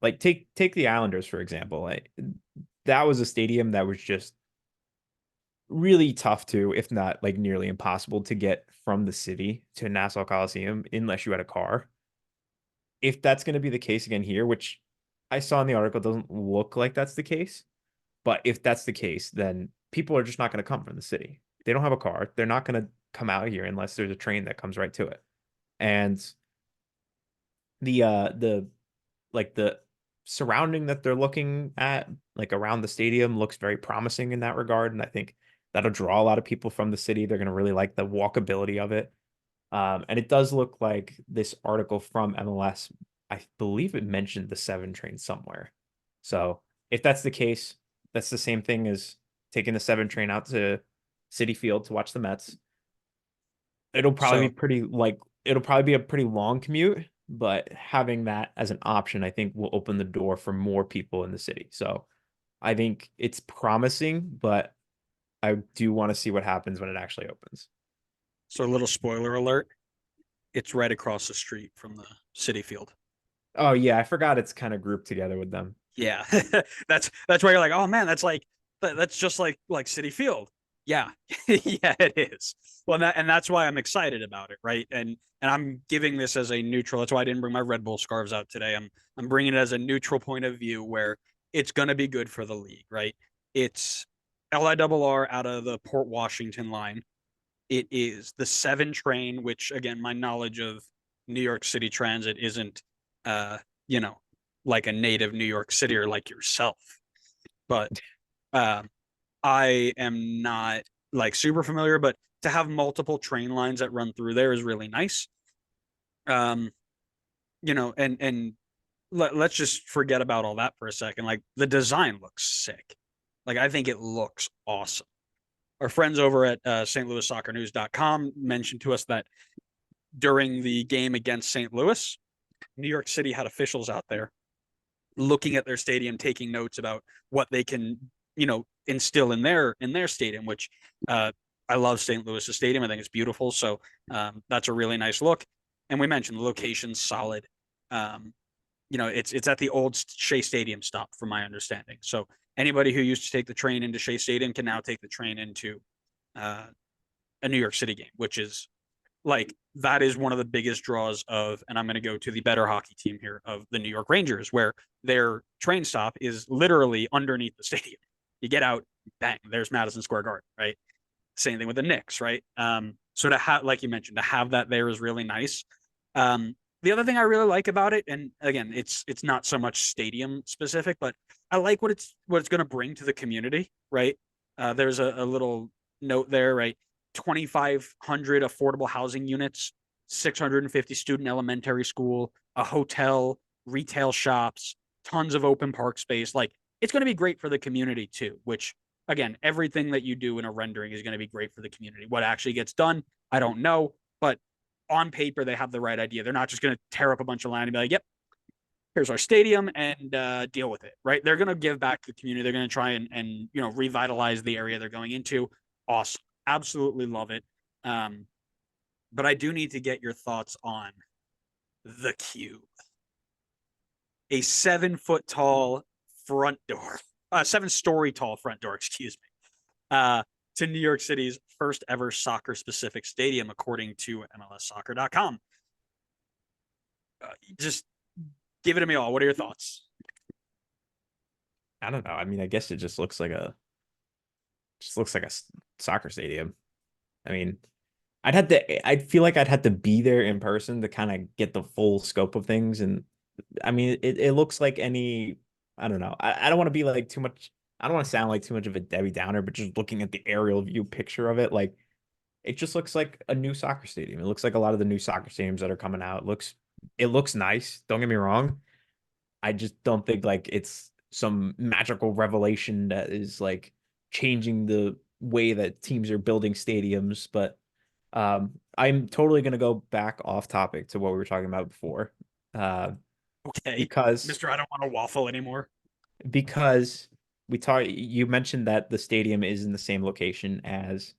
Like take the Islanders for example. Like, that was a stadium that was just really tough to, if not like nearly impossible to get from the city to Nassau Coliseum unless you had a car. If that's going to be the case again here, which I saw in the article doesn't look like that's the case, but if that's the case, then people are just not going to come from the city. They don't have a car. They're not going to come out here unless there's a train that comes right to it. And the like the surrounding that they're looking at like around the stadium looks very promising in that regard, and I think that'll draw a lot of people from the city. They're going to really like the walkability of it. And it does look like this article from MLS, I believe it mentioned the 7 train somewhere. So if that's the case, that's the same thing as taking the 7 train out to City Field to watch the Mets. It'll probably So be pretty like it'll probably be a pretty long commute, but having that as an option, I think will open the door for more people in the city. So I think it's promising, but I do want to see what happens when it actually opens. so a little spoiler alert. It's right across the street from the City Field. Oh yeah, I forgot it's kind of grouped together with them. Yeah, that's why you're like, oh man, that's just like City Field. Yeah, yeah, it is. Well, that's why I'm excited about it, right? And I'm giving this as a neutral. That's why I didn't bring my Red Bull scarves out today. I'm bringing it as a neutral point of view where it's gonna be good for the league, right? It's LIRR out of the Port Washington line. It is the 7 train, which again, my knowledge of New York City transit isn't, uh, you know, like a native New York City or like yourself, but uh, I am not like super familiar. But to have multiple train lines that run through there is really nice. Um, and let's just forget about all that for a second. Like the design looks sick. Like I think it looks awesome. Our friends over at stlouissoccernews.com mentioned to us that during the game against St. Louis, New York City had officials out there looking at their stadium, taking notes about what they can, instill in their stadium. Which I love St. Louis's stadium. I think it's beautiful. So that's a really nice look. And we mentioned the location's solid. It's at the old Shea Stadium stop, from my understanding. So anybody who used to take the train into Shea Stadium can now take the train into uh, a New York City game, which is like that is one of the biggest draws of, and I'm going to go to the better hockey team here of the New York Rangers, where their train stop is literally underneath the stadium. You get out, bang, there's Madison Square Garden, right? Same thing with the Knicks, right? So to have, like you mentioned, to have that there is really nice. the other thing I really like about it, and again, it's not so much stadium specific, but I like what it's going to bring to the community, right? There's a little note there, right? 2,500 affordable housing units, 650 student elementary school, a hotel, retail shops, tons of open park space. Like it's going to be great for the community too, which again, everything that you do in a rendering is going to be great for the community. What actually gets done, I don't know, but on paper, they have the right idea. They're not just going to tear up a bunch of land and be like, yep, here's our stadium and deal with it, right? They're going to give back to the community. They're going to try and revitalize the area they're going into. Awesome. Absolutely love it. But I do need to get your thoughts on the Cube. A 7-foot tall front door, 7-story tall front door, excuse me, to New York City's first ever soccer specific stadium, according to MLSsoccer.com. Just give it to me all. What are your thoughts? I don't know. I mean, I guess it just looks like a soccer stadium. I mean, I'd feel like I'd have to be there in person to kind of get the full scope of things. And I mean, it looks like any, I don't know. I don't want to be like too much. I don't want to sound like too much of a Debbie Downer, but just looking at the aerial view picture of it, like it just looks like a new soccer stadium. It looks like a lot of the new soccer stadiums that are coming out. It looks nice. Don't get me wrong. I just don't think like it's some magical revelation that is like changing the way that teams are building stadiums. But I'm totally gonna go back off topic to what we were talking about before. Uh, Okay, because Mister, I don't want to waffle anymore. because you mentioned that the stadium is in the same location as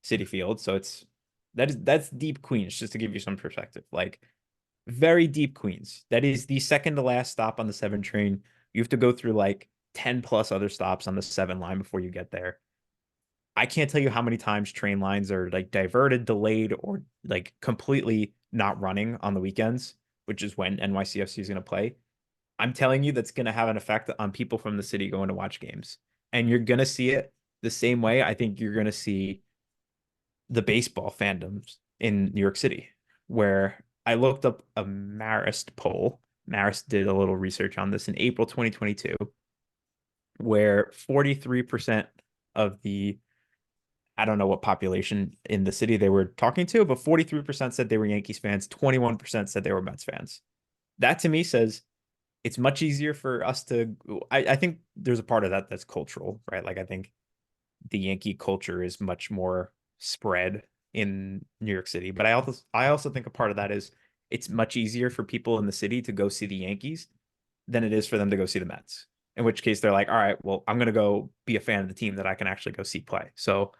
City Field, so that's deep Queens, just to give you some perspective. Like very deep Queens. That is the second to last stop on the 7 train. You have to go through like 10 plus other stops on the 7 line before you get there. I can't tell you how many times train lines are like diverted, delayed, or like completely not running on the weekends, which is when NYCFC is going to play. I'm telling you, that's going to have an effect on people from the city going to watch games. And you're going to see it the same way I think you're going to see the baseball fandoms in New York City, where I looked up a Marist poll. Marist did a little research on this in April 2022, where 43% of the, I don't know what population in the city they were talking to, but 43% said they were Yankees fans, 21% said they were Mets fans. That to me says it's much easier for us to, I think there's a part of that that's cultural, right? Like I think the Yankee culture is much more spread in New York City. But I also think a part of that is it's much easier for people in the city to go see the Yankees than it is for them to go see the Mets. In which case they're like, all right, well, I'm gonna go be a fan of the team that I can actually go see play. So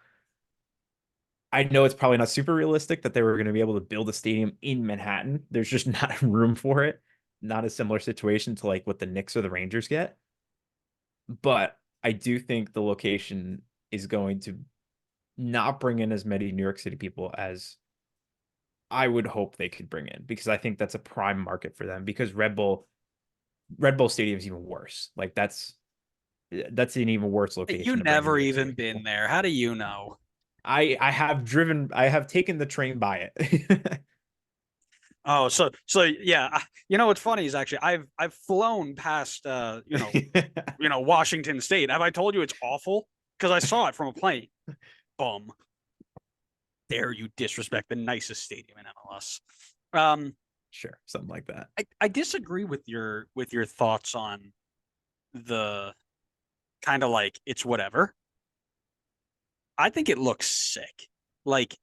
I know it's probably not super realistic that they were going to be able to build a stadium in Manhattan. There's just not room for it. Not a similar situation to like what the Knicks or the Rangers get. But I do think the location is going to not bring in as many New York City people as I would hope they could bring in, because I think that's a prime market for them, because Red Bull Stadium is even worse. Like that's an even worse You location to bring in never New York even City been people. there. How do you know? I have taken the train by it. Oh, so yeah. You know what's funny is actually I've flown past Washington State. Have I told you it's awful? Because I saw it from a plane. Bum. Dare you disrespect the nicest stadium in MLS? Um, Sure, something like that. I disagree with your thoughts on the kind of like it's whatever. I think it looks sick. Like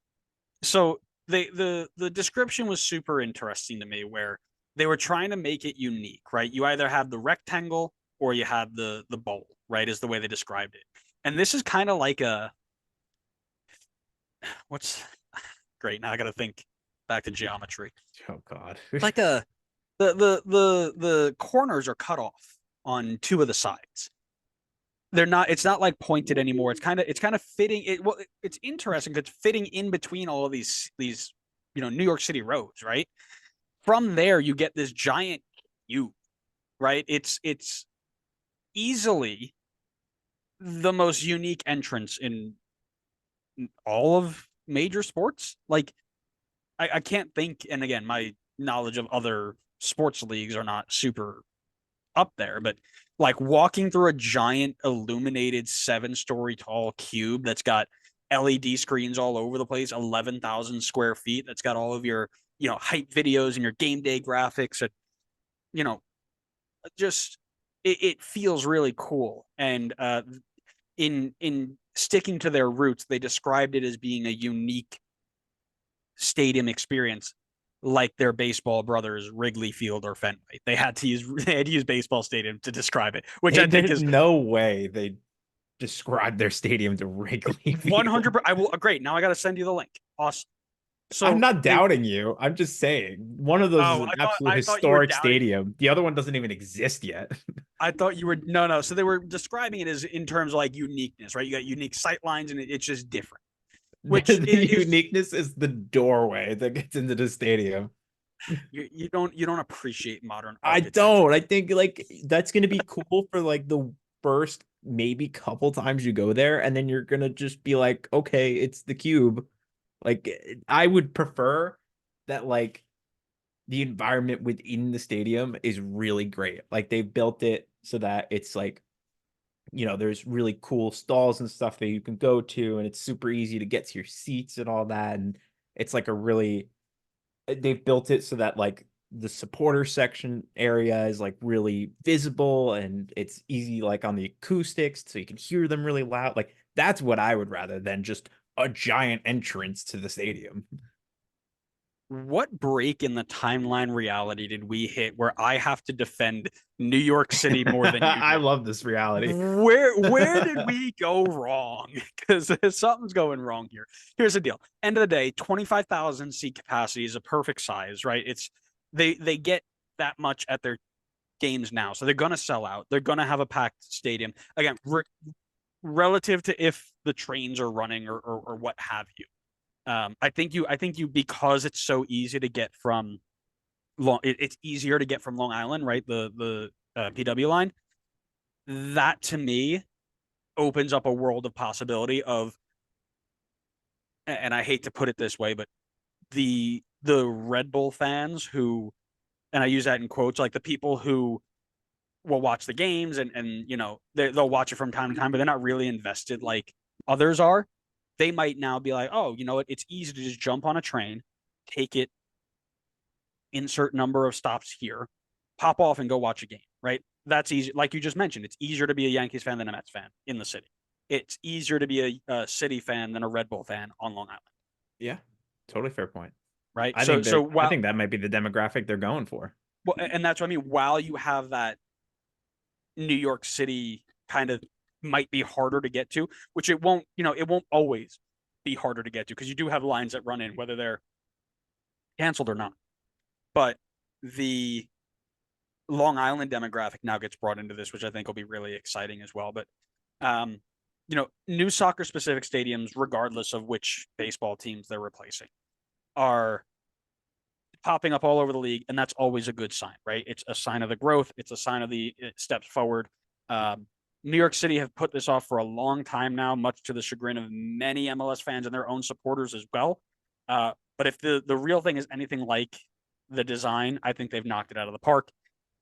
so the description was super interesting to me where they were trying to make it unique, right? You either have the rectangle or you have the bowl, right? Is the way they described it. And this is kind of like a what's great. Now I got to think back to geometry. Oh God. It's like a the corners are cut off on two of the sides. They're not. It's not like pointed anymore. It's kind of fitting. It's interesting because it's fitting in between all of these New York City roads, right? From there, you get this giant U, right? It's easily the most unique entrance in all of major sports. Like I can't think. And again, my knowledge of other sports leagues are not super up there, but like walking through a giant illuminated 7-story tall cube that's got LED screens all over the place, 11,000 square feet, that's got all of your, hype videos and your game day graphics, and, you know, just it feels really cool. And in sticking to their roots, they described it as being a unique stadium experience, like their baseball brothers Wrigley Field or Fenway. They had to use baseball stadium to describe it, which I think There's is no way they describe their stadium to Wrigley Field. 100%. I will. Great. Now I got to send you the link. Awesome. I'm So not doubting you. I'm just saying one of those is an absolute I thought you were historic doubting. stadium. The other one doesn't even exist yet. I thought you were no. So they were describing it as in terms of like uniqueness, right? You got unique sight lines, and it's just different. Which The is uniqueness is the doorway that gets into the stadium. you don't appreciate modern I architecture. don't. I think like that's gonna be cool for like the first maybe couple times you go there, and then you're gonna just be like, okay, it's the cube. Like I would prefer that like the environment within the stadium is really great. Like they built it so that it's like, there's really cool stalls and stuff that you can go to, and it's super easy to get to your seats and all that. And it's like they've built it so that like the supporter section area is like really visible and it's easy like on the acoustics so you can hear them really loud. Like that's what I would rather than just a giant entrance to the stadium. What break in the timeline reality did we hit where I have to defend New York City more than you I do? love this reality. Where did we go wrong? Because something's going wrong here. Here's the deal. End of the day, 25,000 seat capacity is a perfect size, right? It's they get that much at their games now, so they're gonna sell out. They're gonna have a packed stadium again, relative to if the trains are running or what have you. I think you because it's so easy to get from it's easier to get from Long Island, right? The PW line. That to me opens up a world of possibility of, and I hate to put it this way, but the Red Bull fans who, and I use that in quotes, like the people who will watch the games and they'll watch it from time to time, but they're not really invested like others are. They might now be like, oh, you know what? It's easy to just jump on a train, take it, insert number of stops here, pop off and go watch a game, right? That's easy. Like you just mentioned, it's easier to be a Yankees fan than a Mets fan in the city. It's easier to be a City fan than a Red Bull fan on Long Island, Yeah, totally fair point. right? I So think so I while think that might be the demographic they're going for. well, and that's what I mean. While you have that New York City kind of might be harder to get to, which it won't always be harder to get to because you do have lines that run in whether they're canceled or not. But the Long Island demographic now gets brought into this, which I think will be really exciting as well. But um, new soccer specific stadiums, regardless of which baseball teams they're replacing, are popping up all over the league, and that's always a good sign, right? It's a sign of the growth. It's a sign of the steps forward. Um, New York City have put this off for a long time now, much to the chagrin of many MLS fans and their own supporters as well. But if the real thing is anything like the design, I think they've knocked it out of the park.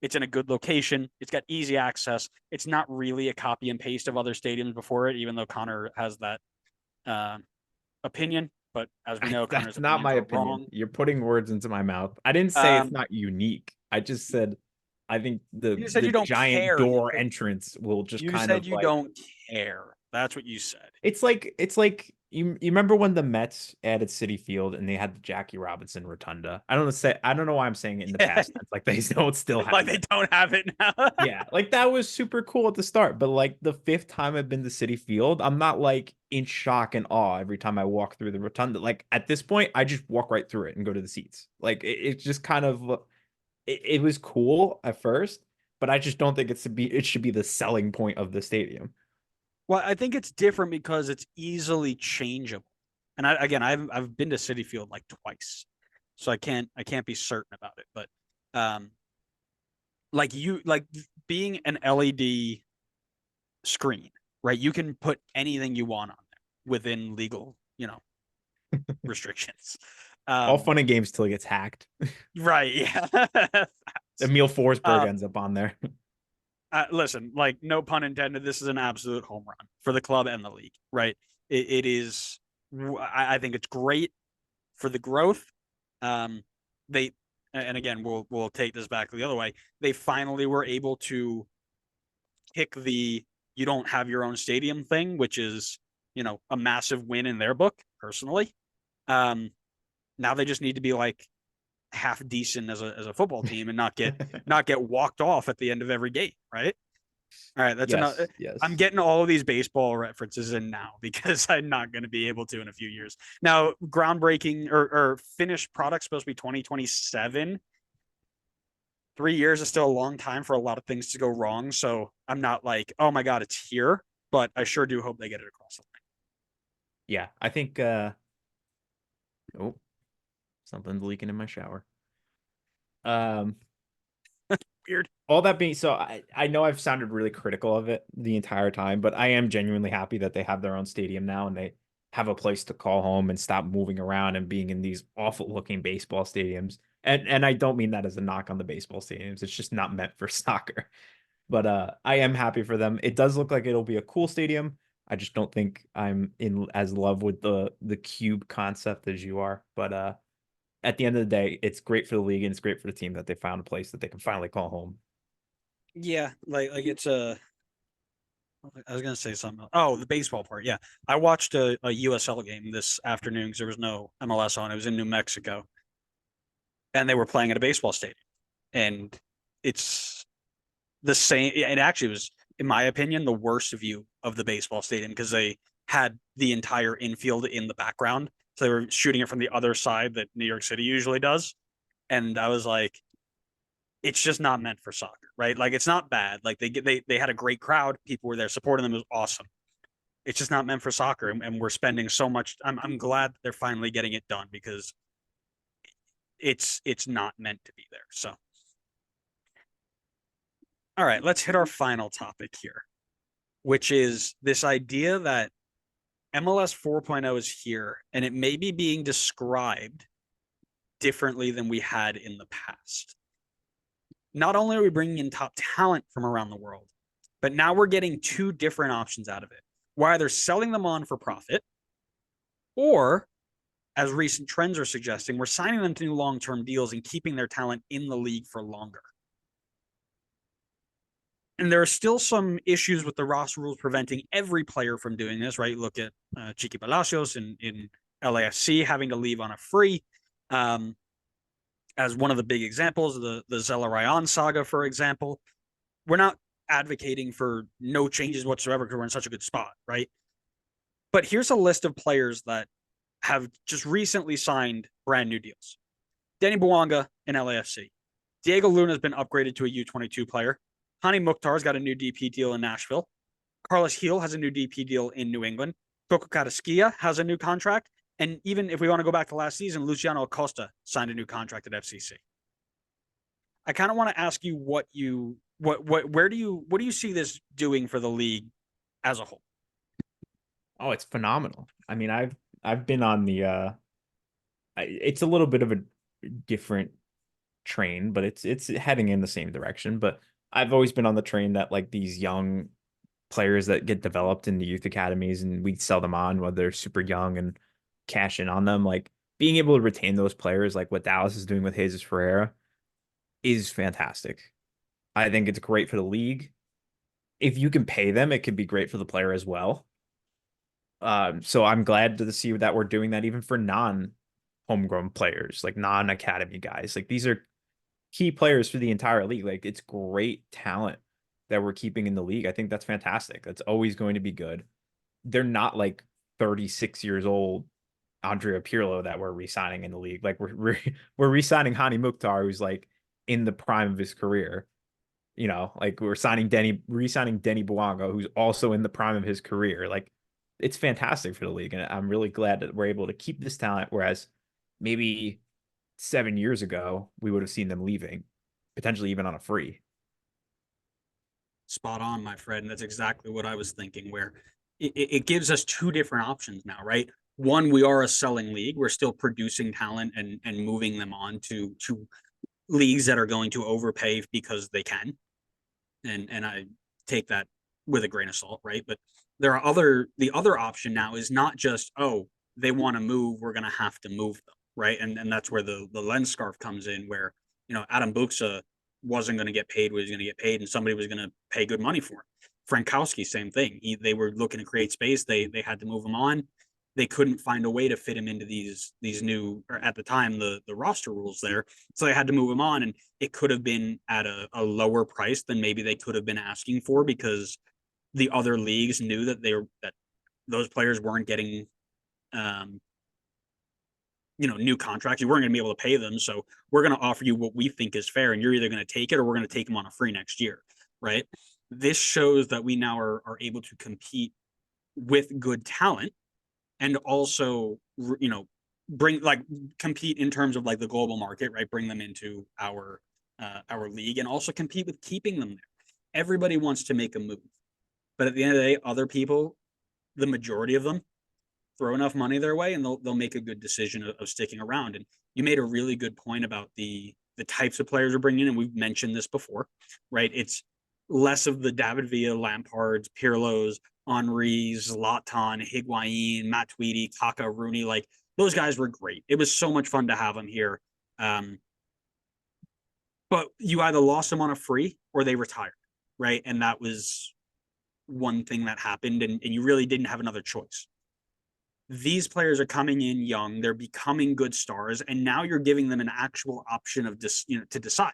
It's in a good location. It's got easy access. It's not really a copy and paste of other stadiums before it, even though Connor has that uh, opinion. But as we know, Connor's That's not my opinions are opinion. wrong. You're putting words into my mouth. I didn't say it's Um, not unique. I just said I think the you said the you don't giant care. door entrance will just You kind said of you like don't care. That's what you said. it's like you remember when the Mets added City Field and they had the Jackie Robinson Rotunda. I don't know why I'm saying it in the past tense, like they don't still Like have they it. don't have it now. Yeah, like that was super cool at the start, but like the fifth time I've been to City Field, I'm not like in shock and awe every time I walk through the rotunda. Like at this point, I just walk right through it and go to the seats. Like it just kind of it was cool at first, but I just don't think it should be the selling point of the stadium. Well, I think it's different because it's easily changeable. And I've been to City Field like twice, so I can't be certain about it. But um, like being an LED screen, right? You can put anything you want on there within legal, restrictions. All fun and games till it gets hacked. Right. Yeah. Emil Forsberg uh, ends up on there. Listen, like no pun intended, this is an absolute home run for the club and the league, right? It is. I think it's great for the growth. Um, they and again we'll take this back the other way. They finally were able to kick the you don't have your own stadium thing, which is a massive win in their book personally. Um, now they just need to be like half decent as a football team and not get walked off at the end of every game, right? All right, that's enough. Yes, I'm yes. getting all of these baseball references in now because I'm not going to be able to in a few years. Now, groundbreaking or finished product supposed to be 2027. 3 years is still a long time for a lot of things to go wrong. So I'm not like, oh my God, it's here, but I sure do hope they get it across the line. Yeah, I think oh, something's leaking in my shower. Um Weird. all that being so I know I've sounded really critical of it the entire time, but I am genuinely happy that they have their own stadium now and they have a place to call home and stop moving around and being in these awful looking baseball stadiums. And I don't mean that as a knock on the baseball stadiums. It's just not meant for soccer. But I am happy for them. It does look like it'll be a cool stadium. I just don't think I'm in as love with the cube concept as you are. But at the end of the day, it's great for the league and it's great for the team that they found a place that they can finally call home. Yeah, like it's a. I was gonna say something else. Oh, the baseball part. Yeah, I watched a USL game this afternoon because there was no MLS on. It was in New Mexico, and they were playing at a baseball stadium, and it's the same. It actually was, in my opinion, the worst view of the baseball stadium because they had the entire infield in the background, so they were shooting it from the other side that New York City usually does, and I was like, it's just not meant for soccer, right? Like it's not bad. Like they had a great crowd, people were there supporting them. It was awesome. It's just not meant for soccer, and we're spending so much. I'm glad they're finally getting it done because it's not meant to be there. So, all right, let's hit our final topic here, which is this idea that MLS 4.0 is here, and it may be being described differently than we had in the past. Not only are we bringing in top talent from around the world, but now we're getting two different options out of it. We're either selling them on for profit, or as recent trends are suggesting, we're signing them to new long-term deals and keeping their talent in the league for longer. And there are still some issues with the roster rules preventing every player from doing this, right? Look at Chiqui Palacios in LAFC having to leave on a free. As one of the big examples, the Zella Ryan saga, for example. We're not advocating for no changes whatsoever because we're in such a good spot, right? But here's a list of players that have just recently signed brand new deals. Denny Bouanga in LAFC. Diego Luna has been upgraded to a U22 player. Hani Mukhtar's got a new DP deal in Nashville. Carlos Heel has a new DP deal in New England. Coco Carrasquilla has a new contract. And even if we want to go back to last season, Luciano Acosta signed a new contract at FCC. I kind of want to ask you what do you see this doing for the league as a whole? Oh, it's phenomenal. I mean, I've been on the it's a little bit of a different train, but it's heading in the same direction. But I've always been on the train that like these young players that get developed in the youth academies and we sell them on whether they're super young and cash in on them. Like being able to retain those players, like what Dallas is doing with Jesus Ferreira, is fantastic. I think it's great for the league. If you can pay them, it could be great for the player as well. So I'm glad to see that we're doing that even for non homegrown players, like non academy guys. Like these are key players for the entire league. Like it's great talent that we're keeping in the league. I think that's fantastic. That's always going to be good. They're not like 36 years old Andrea Pirlo that we're re-signing in the league. Like we're re-signing Hani Mukhtar, who's like in the prime of his career. Like we're re-signing Denny Bouanga, who's also in the prime of his career. Like it's fantastic for the league, and I'm really glad that we're able to keep this talent. Whereas maybe 7 years ago, we would have seen them leaving, potentially even on a free. Spot on, my friend. That's exactly what I was thinking. Where it gives us two different options now, right? one, we are a selling league. We're still producing talent and moving them on to leagues that are going to overpay because they can. And I take that with a grain of salt, right? But the other option now is not just, oh, they want to move, we're gonna have to move them, right? And that's where the lens scarf comes in, where Adam Buksa wasn't going to get paid what he was going to get paid, and somebody was going to pay good money for him. Frankowski, same thing. They were looking to create space. They had to move him on. They couldn't find a way to fit him into these new, or at the time, the roster rules there. So they had to move him on, and it could have been at a lower price than maybe they could have been asking for, because the other leagues knew that that those players weren't getting new contracts. You weren't going to be able to pay them. So we're going to offer you what we think is fair, and you're either going to take it or we're going to take them on a free next year. Right. This shows that we now are able to compete with good talent, and also, compete in terms of like the global market, right? Bring them into our league, and also compete with keeping them there. Everybody wants to make a move, but at the end of the day, other people, the majority of them, throw enough money their way and they'll make a good decision of sticking around. And you made a really good point about the types of players we're bringing in, and we've mentioned this before, right? It's less of the David Villa, Lampards, Pirlo's, Henry's, Zlatan, Higuain, Matuidi, Kaka, Rooney. Like, those guys were great. It was so much fun to have them here. But you either lost them on a free or they retired, right? And that was one thing that happened, and you really didn't have another choice. These players are coming in young, they're becoming good stars, and now you're giving them an actual option of to decide.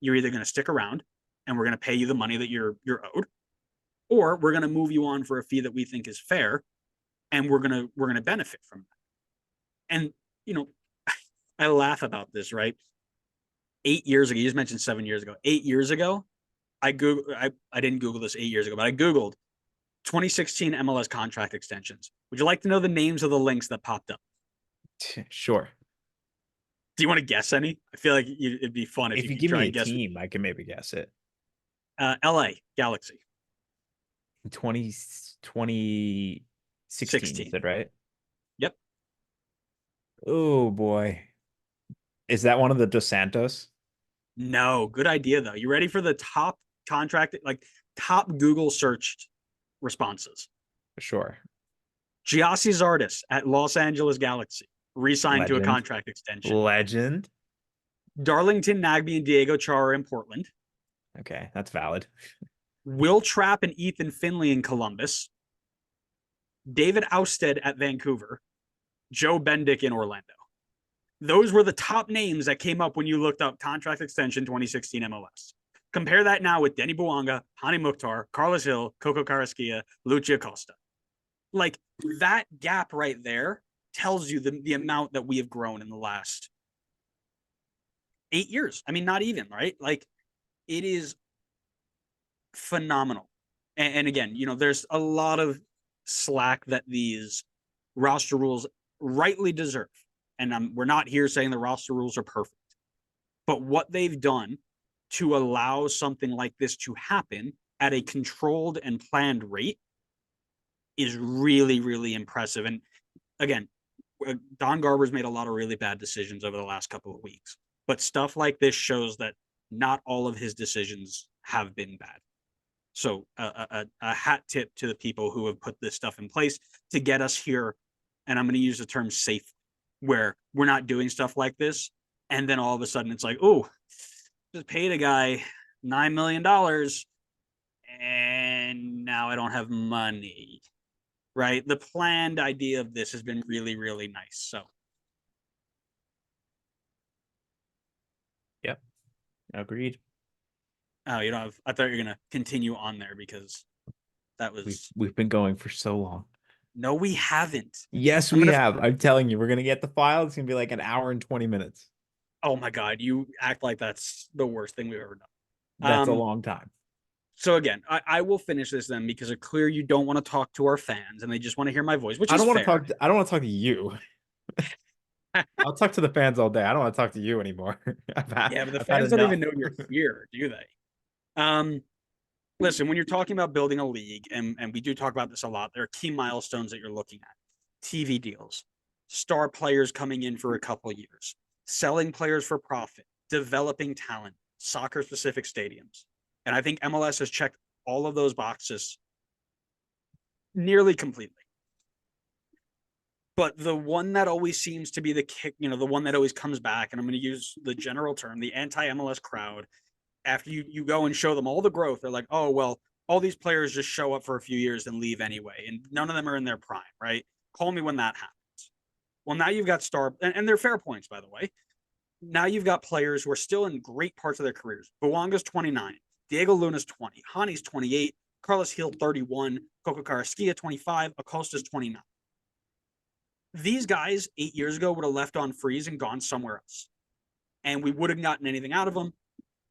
You're either going to stick around and we're going to pay you the money that you're owed, or we're going to move you on for a fee that we think is fair, and we're going to benefit from that. And I laugh about this, right? 8 years ago, you just mentioned 7 years ago. 8 years ago, I didn't Google this 8 years ago, but I Googled 2016 MLS contract extensions. Would you like to know the names of the links that popped up? Sure. Do you want to guess any? I feel like it'd be fun if you give me a team, I can maybe guess it. LA Galaxy. 2016, 16. You said, right? Yep. Oh boy. Is that one of the Dos Santos? No, good idea though. You ready for the top contract, like top Google searched responses? Sure. Giassi Zardes at Los Angeles Galaxy, re-signed to a contract extension. Legend. Darlington Nagbe and Diego Chara in Portland. Okay, that's valid. Will Trapp and Ethan Finley in Columbus. David Ousted at Vancouver. Joe Bendick in Orlando. Those were the top names that came up when you looked up contract extension 2016 MLS. Compare that now with Denny Bouanga, Hani Mukhtar, Carlos Hill, Coco Carrasquilla, Lucia Costa. Like, that gap right there tells you the amount that we have grown in the last 8 years. I mean, not even, right? Like, it is phenomenal. And again, there's a lot of slack that these roster rules rightly deserve. And we're not here saying the roster rules are perfect. But what they've done to allow something like this to happen at a controlled and planned rate is really, really impressive. And again, Don Garber's made a lot of really bad decisions over the last couple of weeks. But stuff like this shows that not all of his decisions have been bad. So a hat tip to the people who have put this stuff in place to get us here. And I'm going to use the term safe, where we're not doing stuff like this. And then all of a sudden it's like, oh, just paid a guy $9 million and now I don't have money, right? The planned idea of this has been really, really nice. So. Yep. Agreed. Oh, you don't have, I thought you were going to continue on there because that was. We've been going for so long. No, we haven't. Yes, we have. I'm telling you, we're going to get the file. It's going to be like an hour and 20 minutes. Oh my God. You act like that's the worst thing we've ever done. That's a long time. So again, I will finish this then, because it's clear you don't want to talk to our fans and they just want to hear my voice, which I don't is want fair. to talk. I don't want to talk to you. I'll talk to the fans all day. I don't want to talk to you anymore. Yeah, but the fans don't even know you're here, do they? Listen, when you're talking about building a league, and we do talk about this a lot, there are key milestones that you're looking at. TV deals, star players coming in for a couple years, selling players for profit, developing talent, soccer-specific stadiums. And I think MLS has checked all of those boxes nearly completely. But the one that always seems to be the kick, the one that always comes back, and I'm going to use the general term, the anti-MLS crowd, after you go and show them all the growth, they're like, oh, well, all these players just show up for a few years and leave anyway, and none of them are in their prime, right? Call me when that happens. Well, now you've got and they're fair points, by the way. Now you've got players who are still in great parts of their careers. Bouanga's 29, Diego Luna's 20, Hani's 28, Carlos Gil 31, Coco Carrasquilla 25, Acosta's 29. These guys 8 years ago would have left on freeze and gone somewhere else, and we would have gotten anything out of them.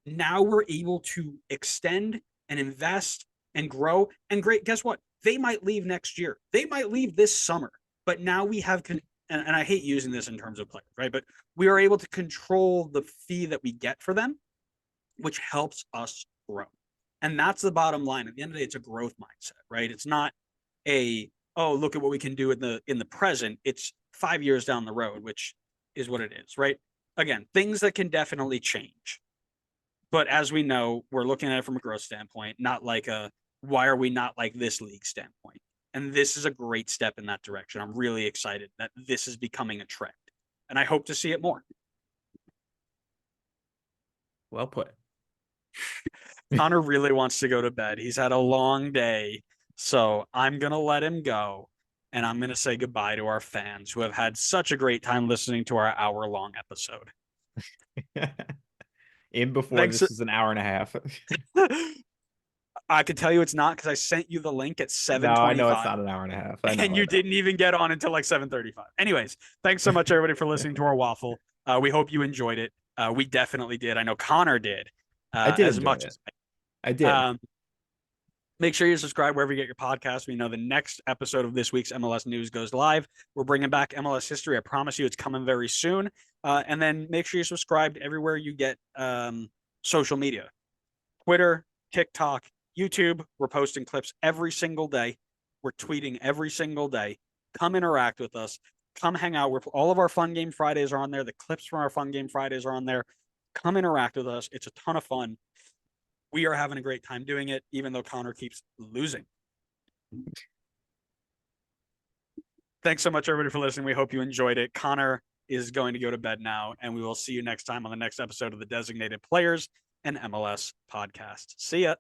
Now we're able to extend and invest and grow. And great, guess what? They might leave next year. They might leave this summer. But now we have, and I hate using this in terms of players, right? But we are able to control the fee that we get for them, which helps us grow. And that's the bottom line. At the end of the day, it's a growth mindset, right? It's not oh, look at what we can do in the present. It's 5 years down the road, which is what it is, right? Again, things that can definitely change. But as we know, we're looking at it from a growth standpoint, not like why are we not like this league standpoint. And this is a great step in that direction. I'm really excited that this is becoming a trend, and I hope to see it more. Well put. Connor really wants to go to bed. He's had a long day, so I'm going to let him go, and I'm going to say goodbye to our fans who have had such a great time listening to our hour-long episode. This is an hour and a half. I could tell you it's not because I sent you the link at 7:25. No, I know it's not an hour and a half. And you didn't even get on until like 7:35. Anyways, thanks so much, everybody, for listening to our waffle. We hope you enjoyed it. We definitely did. I know Connor did. I did as much as I did. Make sure you subscribe wherever you get your podcast. We know the next episode of this week's MLS News goes live. We're bringing back MLS history. I promise you it's coming very soon. And then make sure you subscribe everywhere you get social media. Twitter, TikTok, YouTube. We're posting clips every single day. We're tweeting every single day. Come interact with us. Come hang out. All of our Fun Game Fridays are on there. The clips from our Fun Game Fridays are on there. Come interact with us. It's a ton of fun. We are having a great time doing it, even though Connor keeps losing. Thanks so much, everybody, for listening. We hope you enjoyed it. Connor is going to go to bed now, and we will see you next time on the next episode of the Designated Players and MLS podcast. See ya.